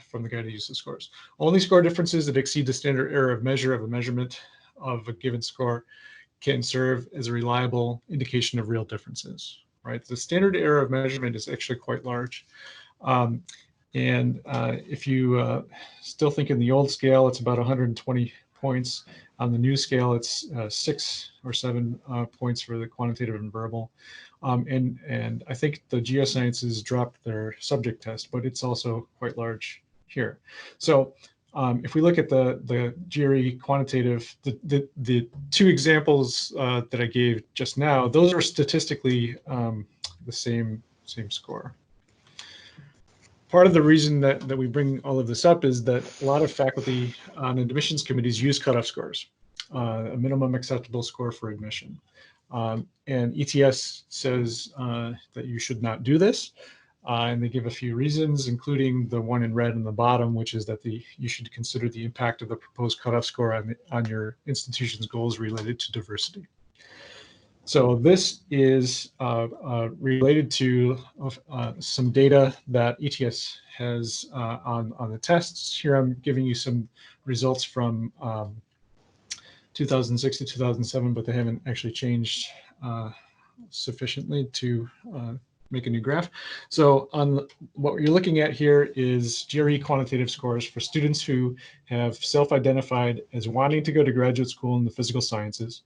to Use of Scores. Only score differences that exceed the standard error of measure of a measurement of a given score can serve as a reliable indication of real differences, right? The standard error of measurement is actually quite large. If you still think in the old scale, it's about 120 points. On the new scale, it's 6 or 7 points for the quantitative and verbal. And I think the geosciences dropped their subject test, but it's also quite large here. So if we look at the GRE quantitative, the two examples that I gave just now, those are statistically the same score. Part of the reason that we bring all of this up is that a lot of faculty on admissions committees use cutoff scores, a minimum acceptable score for admission. And ETS says that you should not do this. And they give a few reasons, including the one in red in the bottom, which is that you should consider the impact of the proposed cutoff score on your institution's goals related to diversity. So this is related to some data that ETS has on the tests. Here I'm giving you some results from 2006 to 2007, but they haven't actually changed sufficiently to make a new graph. So what you're looking at here is GRE quantitative scores for students who have self-identified as wanting to go to graduate school in the physical sciences.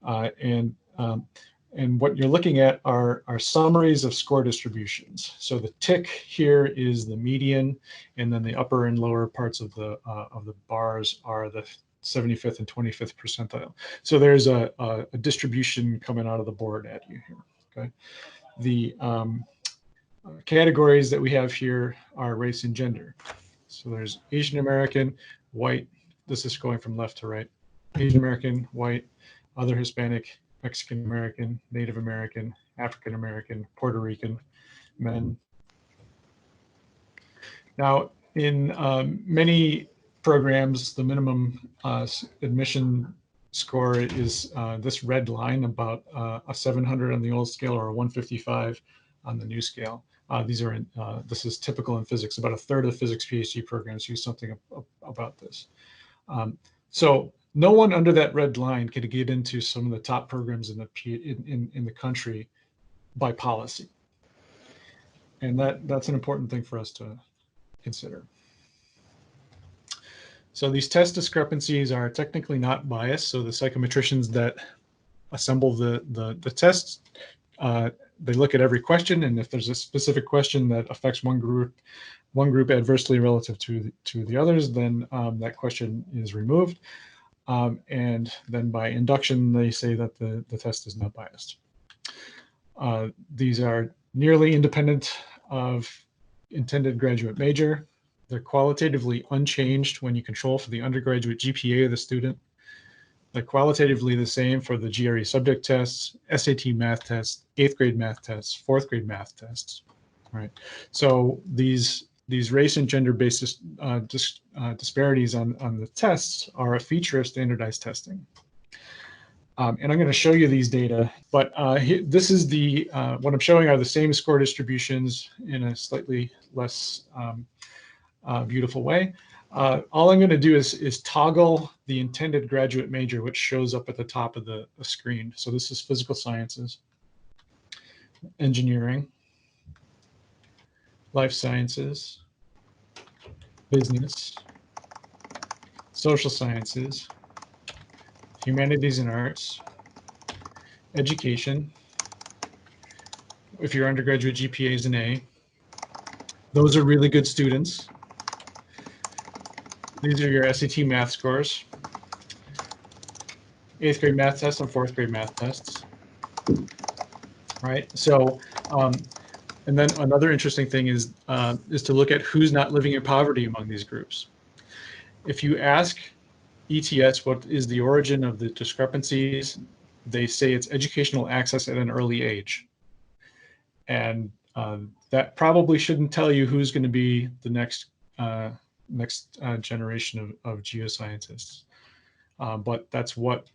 And what you're looking at are summaries of score distributions. So the tick here is the median, and then the upper and lower parts of the bars are the 75th and 25th percentile. So there's a distribution coming out of the board at you here. Okay. The categories that we have here are race and gender. So there's Asian American, white. This is going from left to right. Asian American, white, other Hispanic, Mexican American, Native American, African American, Puerto Rican, men. Now, in many programs, the minimum admission score is this red line, about a 700 on the old scale or a 155 on the new scale. This is typical in physics. About a third of physics PhD programs use something about this. So no one under that red line can get into some of the top programs in the country by policy. And that's an important thing for us to consider. So these test discrepancies are technically not biased. So the psychometricians that assemble the tests, they look at every question, and if there's a specific question that affects one group adversely relative to the others, then that question is removed. And then by induction, they say that the test is not biased. These are nearly independent of intended graduate major. They're qualitatively unchanged when you control for the undergraduate GPA of the student. They're qualitatively the same for the GRE subject tests, SAT math tests, 8th grade math tests, 4th grade math tests, right? So these race and gender-based disparities on the tests are a feature of standardized testing. And I'm going to show you these data, but this is what I'm showing are the same score distributions in a slightly less beautiful way. All I'm going to do is toggle the intended graduate major, which shows up at the top of the screen. So this is physical sciences, engineering, life sciences, business, social sciences, humanities and arts, education. If your undergraduate GPA is an A, those are really good students. These are your SAT math scores, 8th grade math tests and 4th grade math tests, right? So, and then another interesting thing is to look at who's not living in poverty among these groups. If you ask ETS what is the origin of the discrepancies, they say it's educational access at an early age. And that probably shouldn't tell you who's going to be the next generation of geoscientists. But that's what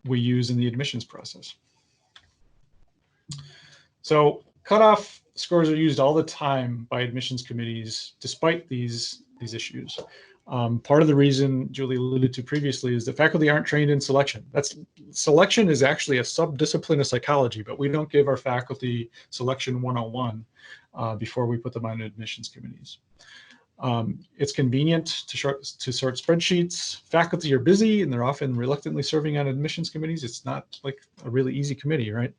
we use in the admissions process. So cutoff scores are used all the time by admissions committees, despite these issues. Part of the reason Julie alluded to previously is that faculty aren't trained in selection. Selection is actually a subdiscipline of psychology, but we don't give our faculty selection 101 before we put them on admissions committees. It's convenient to sort spreadsheets. Faculty are busy and they're often reluctantly serving on admissions committees. It's not like a really easy committee, right?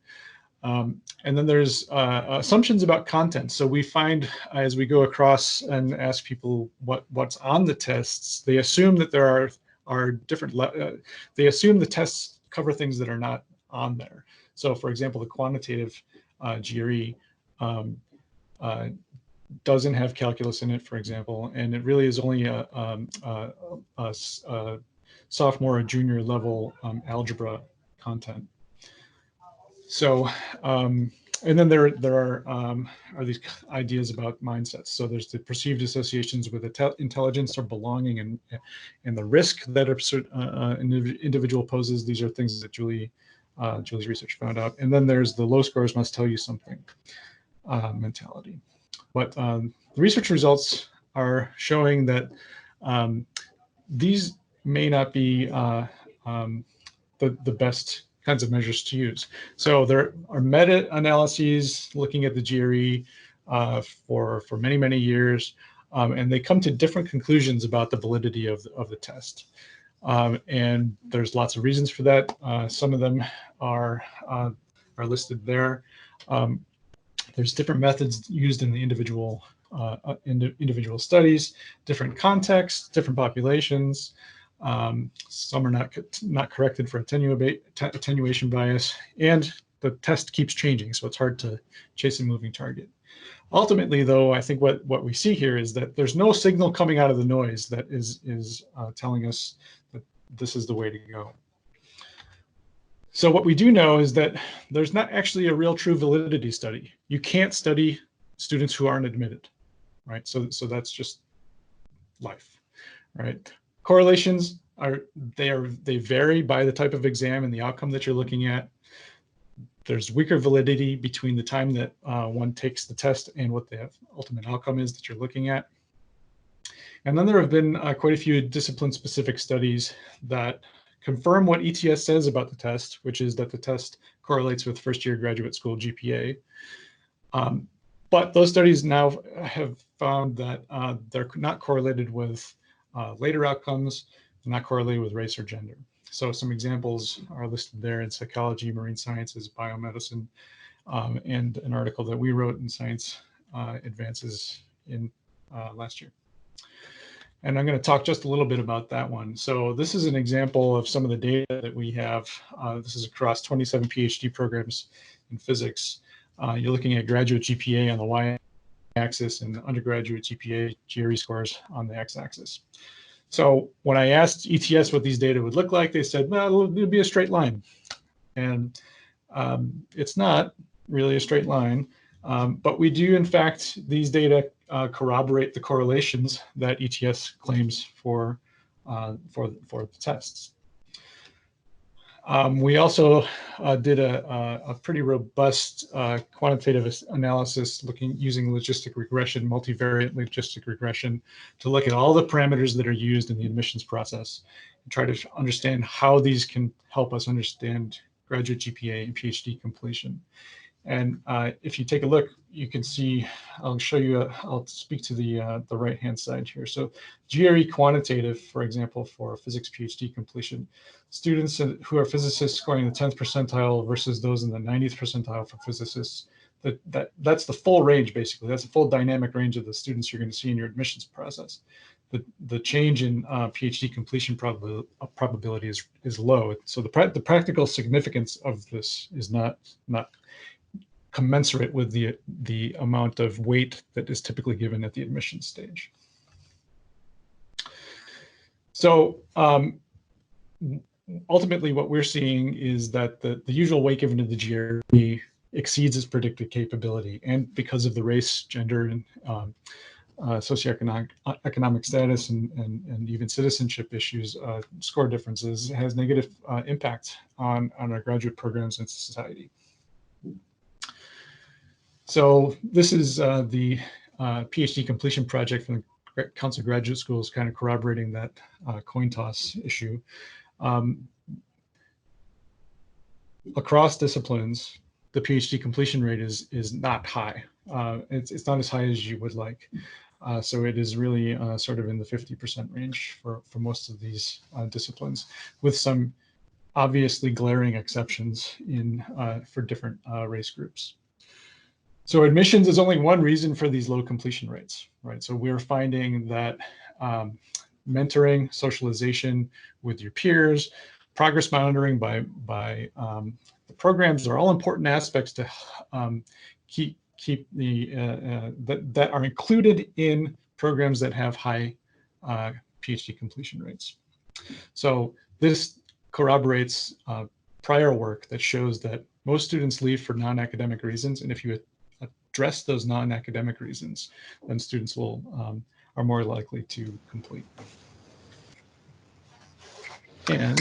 And then there's assumptions about content. So we find as we go across and ask people what's on the tests, they assume that there are different, they assume the tests cover things that are not on there. So for example, the quantitative GRE doesn't have calculus in it, for example, and it really is only a sophomore or junior level algebra content. So, and then there are these ideas about mindsets. So there's the perceived associations with intelligence or belonging, and the risk that an individual poses. These are things that Julie's research found out. And then there's the low scores must tell you something mentality. But the research results are showing that these may not be the best kinds of measures to use. So there are meta-analyses looking at the GRE for many, many years, and they come to different conclusions about the validity of the test. And there's lots of reasons for that. Some of them are listed there. There's different methods used in the individual studies, different contexts, different populations. Some are not corrected for attenuation bias, and the test keeps changing, so it's hard to chase a moving target. Ultimately, though, I think what we see here is that there's no signal coming out of the noise that is telling us that this is the way to go. So what we do know is that there's not actually a real true validity study. You can't study students who aren't admitted, right? So that's just life, right? Correlations they vary by the type of exam and the outcome that you're looking at. There's weaker validity between the time that one takes the test and what the ultimate outcome is that you're looking at. And then there have been quite a few discipline-specific studies that confirm what ETS says about the test, which is that the test correlates with first-year graduate school GPA. But those studies now have found that they're not correlated with later outcomes, not correlated with race or gender. So some examples are listed there in psychology, marine sciences, biomedicine, and an article that we wrote in Science Advances in last year. And I'm going to talk just a little bit about that one. So this is an example of some of the data that we have. This is across 27 PhD programs in physics. You're looking at graduate GPA on the y-axis and undergraduate GPA GRE scores on the x-axis. So when I asked ETS what these data would look like, they said, well, it would be a straight line. And it's not really a straight line, but we do, in fact, these data corroborate the correlations that ETS claims for the tests. We also did a pretty robust quantitative analysis using logistic regression, multivariate logistic regression, to look at all the parameters that are used in the admissions process and try to understand how these can help us understand graduate GPA and PhD completion. And if you take a look, you can see, I'll show you, I'll speak to the right-hand side here. So GRE quantitative, for example, for physics PhD completion, students who are physicists scoring the 10th percentile versus those in the 90th percentile for physicists, that's the full range, basically. That's the full dynamic range of the students you're going to see in your admissions process. The change in PhD completion probability is low. So the practical significance of this is not commensurate with the amount of weight that is typically given at the admission stage. So ultimately what we're seeing is that the usual weight given to the GRE exceeds its predicted capability, and because of the race, gender, and socioeconomic status and even citizenship issues, score differences, has negative impact on our graduate programs and society. So this is the PhD completion project from the Council of Graduate Schools, kind of corroborating that coin toss issue. Across disciplines, the PhD completion rate is not high. It's not as high as you would like. So it is really sort of in the 50% range for most of these disciplines, with some obviously glaring exceptions in for different race groups. So admissions is only one reason for these low completion rates, right? So we're finding that mentoring, socialization with your peers, progress monitoring by the programs are all important aspects to keep the that are included in programs that have high PhD completion rates. So this corroborates prior work that shows that most students leave for non-academic reasons, and if you address those non-academic reasons, then students will are more likely to complete. And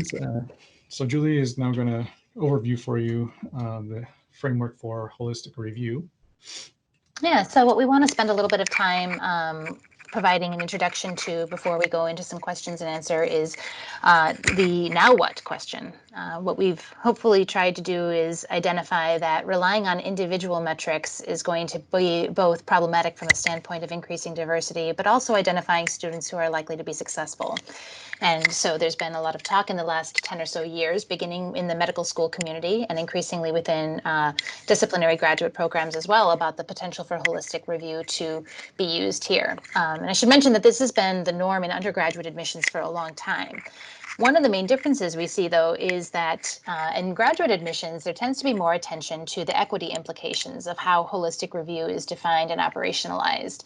so Julie is now going to overview for you the framework for holistic review. Yeah, so what we want to spend a little bit of time providing an introduction to before we go into some questions and answer is the now what question. What we've hopefully tried to do is identify that relying on individual metrics is going to be both problematic from a standpoint of increasing diversity, but also identifying students who are likely to be successful. And so there's been a lot of talk in the last 10 or so years, beginning in the medical school community and increasingly within disciplinary graduate programs as well, about the potential for holistic review to be used here. And I should mention that this has been the norm in undergraduate admissions for a long time. One of the main differences we see, though, is that in graduate admissions, there tends to be more attention to the equity implications of how holistic review is defined and operationalized.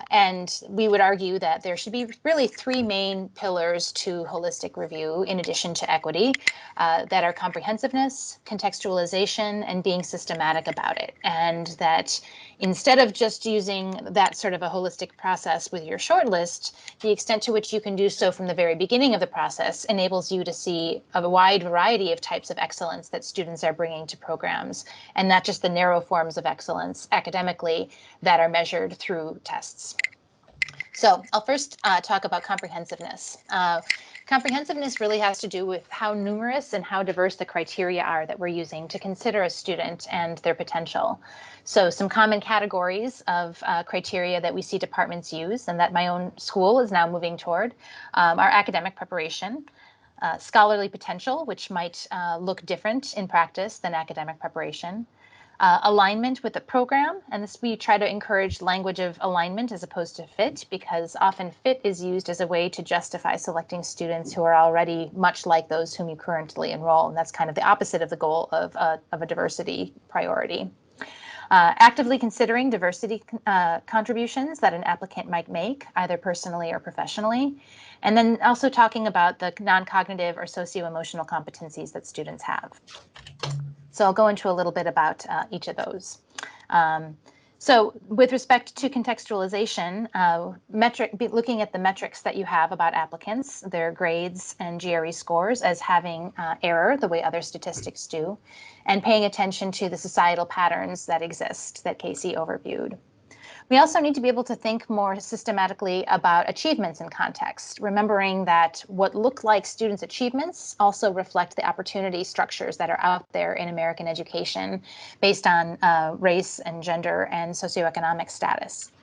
And we would argue that there should be really three main pillars to holistic review, in addition to equity, that are comprehensiveness, contextualization, and being systematic about it. And that instead of just using that sort of a holistic process with your shortlist, the extent to which you can do so from the very beginning of the process enables you to see a wide variety of types of excellence that students are bringing to programs, and not just the narrow forms of excellence academically that are measured through tests. So I'll first talk about comprehensiveness. Comprehensiveness really has to do with how numerous and how diverse the criteria are that we're using to consider a student and their potential. So some common categories of criteria that we see departments use, and that my own school is now moving toward, are academic preparation, scholarly potential, which might look different in practice than academic preparation, alignment with the program, and this we try to encourage language of alignment as opposed to fit, because often fit is used as a way to justify selecting students who are already much like those whom you currently enroll, and that's kind of the opposite of the goal of a diversity priority. Actively considering diversity contributions that an applicant might make, either personally or professionally, and then also talking about the non-cognitive or socio-emotional competencies that students have. So I'll go into a little bit about each of those. So with respect to contextualization, looking at the metrics that you have about applicants, their grades and GRE scores as having error the way other statistics do, and paying attention to the societal patterns that exist that Casey overviewed. We also need to be able to think more systematically about achievements in context, remembering that what look like students' achievements also reflect the opportunity structures that are out there in American education based on race and gender and socioeconomic status.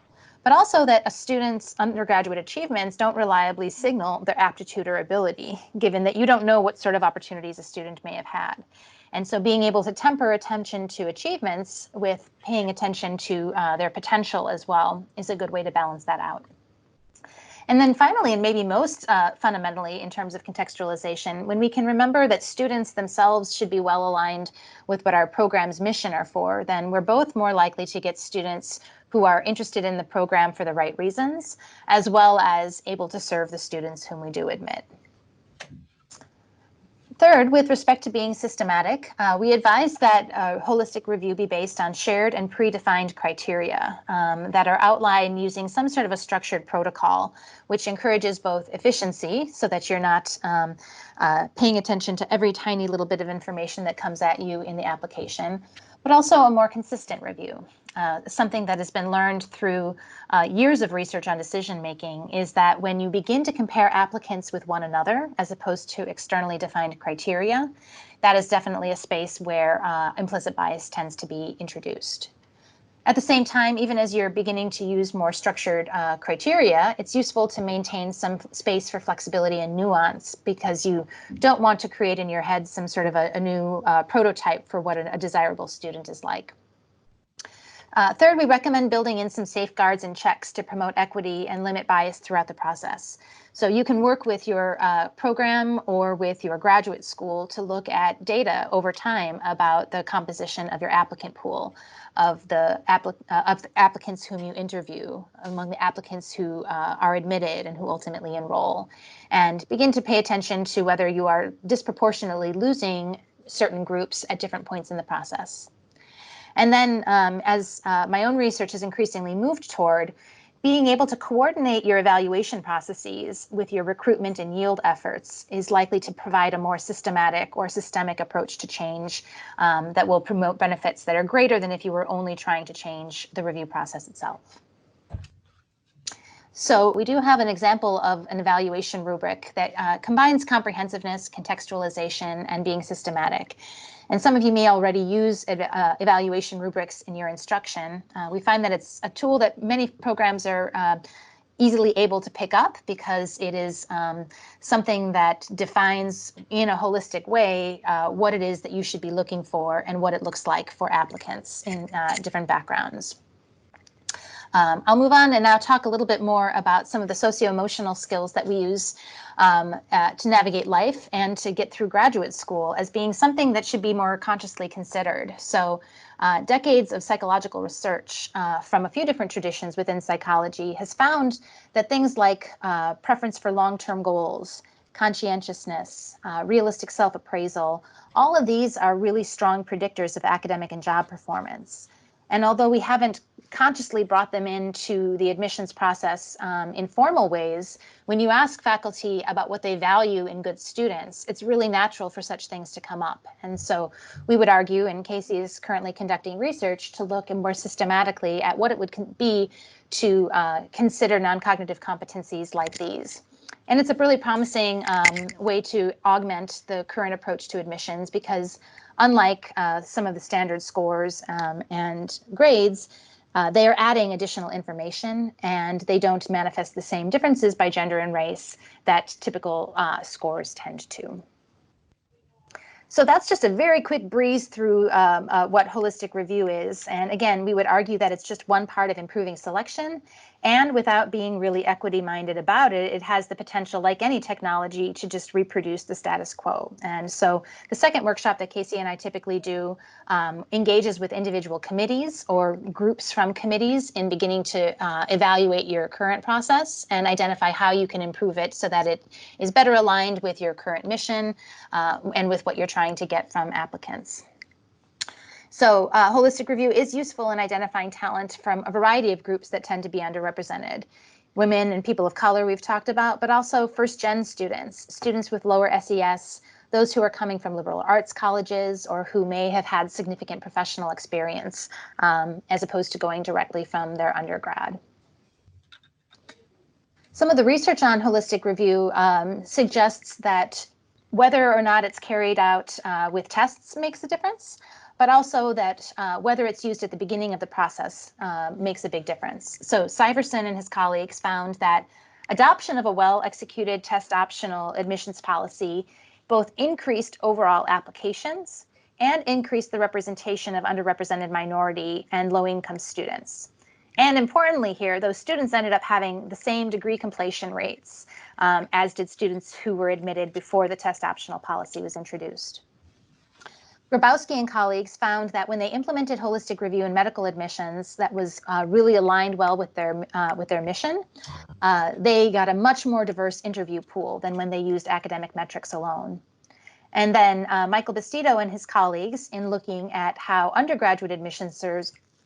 But also that a student's undergraduate achievements don't reliably signal their aptitude or ability, given that you don't know what sort of opportunities a student may have had. And so being able to temper attention to achievements with paying attention to their potential as well is a good way to balance that out. And then finally, and maybe most fundamentally in terms of contextualization, when we can remember that students themselves should be well aligned with what our program's mission are for, then we're both more likely to get students who are interested in the program for the right reasons, as well as able to serve the students whom we do admit. Third, with respect to being systematic, we advise that holistic review be based on shared and predefined criteria that are outlined using some sort of a structured protocol, which encourages both efficiency so that you're not paying attention to every tiny little bit of information that comes at you in the application, but also a more consistent review. something that has been learned through years of research on decision making is that when you begin to compare applicants with one another, as opposed to externally defined criteria, that is definitely a space where implicit bias tends to be introduced. At the same time, even as you're beginning to use more structured criteria, it's useful to maintain some space for flexibility and nuance, because you don't want to create in your head some sort of a new prototype for what a desirable student is like. Third, we recommend building in some safeguards and checks to promote equity and limit bias throughout the process. So you can work with your program or with your graduate school to look at data over time about the composition of your applicant pool, of the applicants whom you interview, among the applicants who are admitted and who ultimately enroll, and begin to pay attention to whether you are disproportionately losing certain groups at different points in the process. And then as my own research has increasingly moved toward, being able to coordinate your evaluation processes with your recruitment and yield efforts is likely to provide a more systematic or systemic approach to change that will promote benefits that are greater than if you were only trying to change the review process itself. So we do have an example of an evaluation rubric that combines comprehensiveness, contextualization, and being systematic. And some of you may already use evaluation rubrics in your instruction. We find that it's a tool that many programs are easily able to pick up, because it is something that defines in a holistic way what it is that you should be looking for and what it looks like for applicants in different backgrounds. I'll move on and now talk a little bit more about some of the socio-emotional skills that we use to navigate life and to get through graduate school as being something that should be more consciously considered. So decades of psychological research from a few different traditions within psychology has found that things like preference for long-term goals, conscientiousness, realistic self-appraisal, all of these are really strong predictors of academic and job performance. And although we haven't consciously brought them into the admissions process in formal ways, when you ask faculty about what they value in good students, it's really natural for such things to come up. And so we would argue, and Casey is currently conducting research, to look more systematically at what it would be to consider non-cognitive competencies like these. And it's a really promising way to augment the current approach to admissions, because unlike some of the standard scores and grades, they are adding additional information, and they don't manifest the same differences by gender and race that typical scores tend to. So that's just a very quick breeze through what holistic review is. And again, we would argue that it's just one part of improving selection. And without being really equity-minded about it, it has the potential, like any technology, to just reproduce the status quo. And so the second workshop that Casey and I typically do engages with individual committees or groups from committees in beginning to evaluate your current process and identify how you can improve it so that it is better aligned with your current mission and with what you're trying to get from applicants. So holistic review is useful in identifying talent from a variety of groups that tend to be underrepresented. Women and people of color we've talked about, but also first-gen students, students with lower SES, those who are coming from liberal arts colleges or who may have had significant professional experience as opposed to going directly from their undergrad. Some of the research on holistic review suggests that whether or not it's carried out with tests makes a difference, but also that whether it's used at the beginning of the process makes a big difference. So Syverson and his colleagues found that adoption of a well-executed test-optional admissions policy both increased overall applications and increased the representation of underrepresented minority and low-income students. And importantly here, those students ended up having the same degree completion rates as did students who were admitted before the test-optional policy was introduced. Grabowski and colleagues found that when they implemented holistic review in medical admissions that was really aligned well with their mission, they got a much more diverse interview pool than when they used academic metrics alone. And then Michael Bastido and his colleagues, in looking at how undergraduate admissions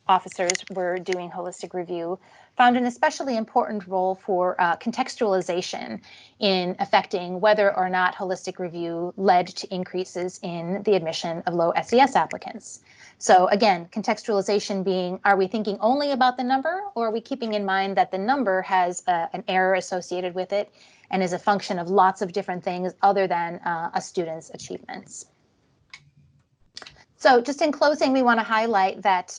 officers were doing holistic review, found an especially important role for contextualization in affecting whether or not holistic review led to increases in the admission of low SES applicants. So again, contextualization being, are we thinking only about the number, or are we keeping in mind that the number has an error associated with it and is a function of lots of different things other than a student's achievements? So just in closing, we want to highlight that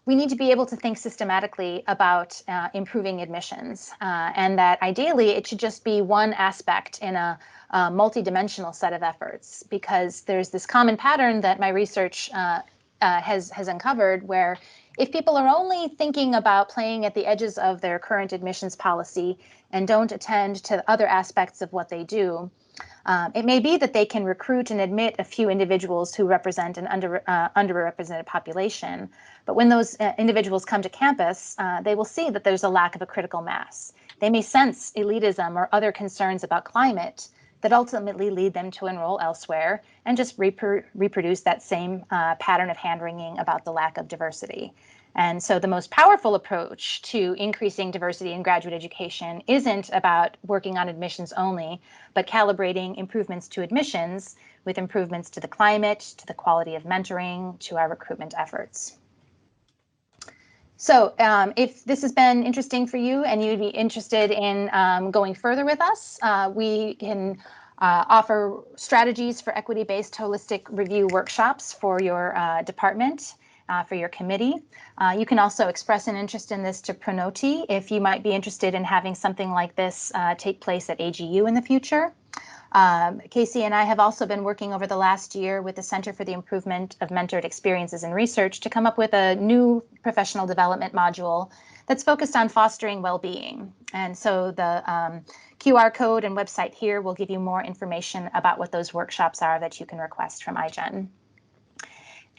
we need to be able to think systematically about improving admissions, and that ideally it should just be one aspect in a multidimensional set of efforts, because there's this common pattern that my research has uncovered, where if people are only thinking about playing at the edges of their current admissions policy and don't attend to other aspects of what they do, it may be that they can recruit and admit a few individuals who represent an underrepresented population, but when those individuals come to campus, they will see that there's a lack of a critical mass. They may sense elitism or other concerns about climate that ultimately lead them to enroll elsewhere and just reproduce that same pattern of hand-wringing about the lack of diversity. And so the most powerful approach to increasing diversity in graduate education isn't about working on admissions only, but calibrating improvements to admissions with improvements to the climate, to the quality of mentoring, to our recruitment efforts. So if this has been interesting for you and you'd be interested in going further with us, we can offer strategies for equity-based holistic review workshops for your department, for your committee. You can also express an interest in this to Pranoti if you might be interested in having something like this take place at AGU in the future. Casey and I have also been working over the last year with the Center for the Improvement of Mentored Experiences in Research to come up with a new professional development module that's focused on fostering well-being. And so the QR code and website here will give you more information about what those workshops are that you can request from iGen.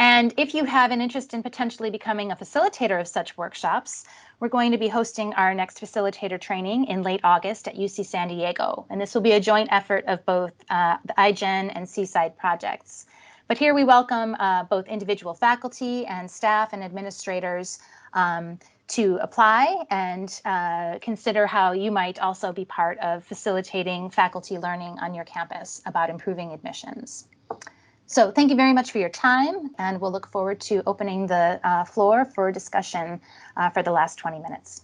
And if you have an interest in potentially becoming a facilitator of such workshops, we're going to be hosting our next facilitator training in late August at UC San Diego. And this will be a joint effort of both the iGen and Seaside projects. But here we welcome both individual faculty and staff and administrators to apply and consider how you might also be part of facilitating faculty learning on your campus about improving admissions. So thank you very much for your time, and we'll look forward to opening the floor for discussion for the last 20 minutes.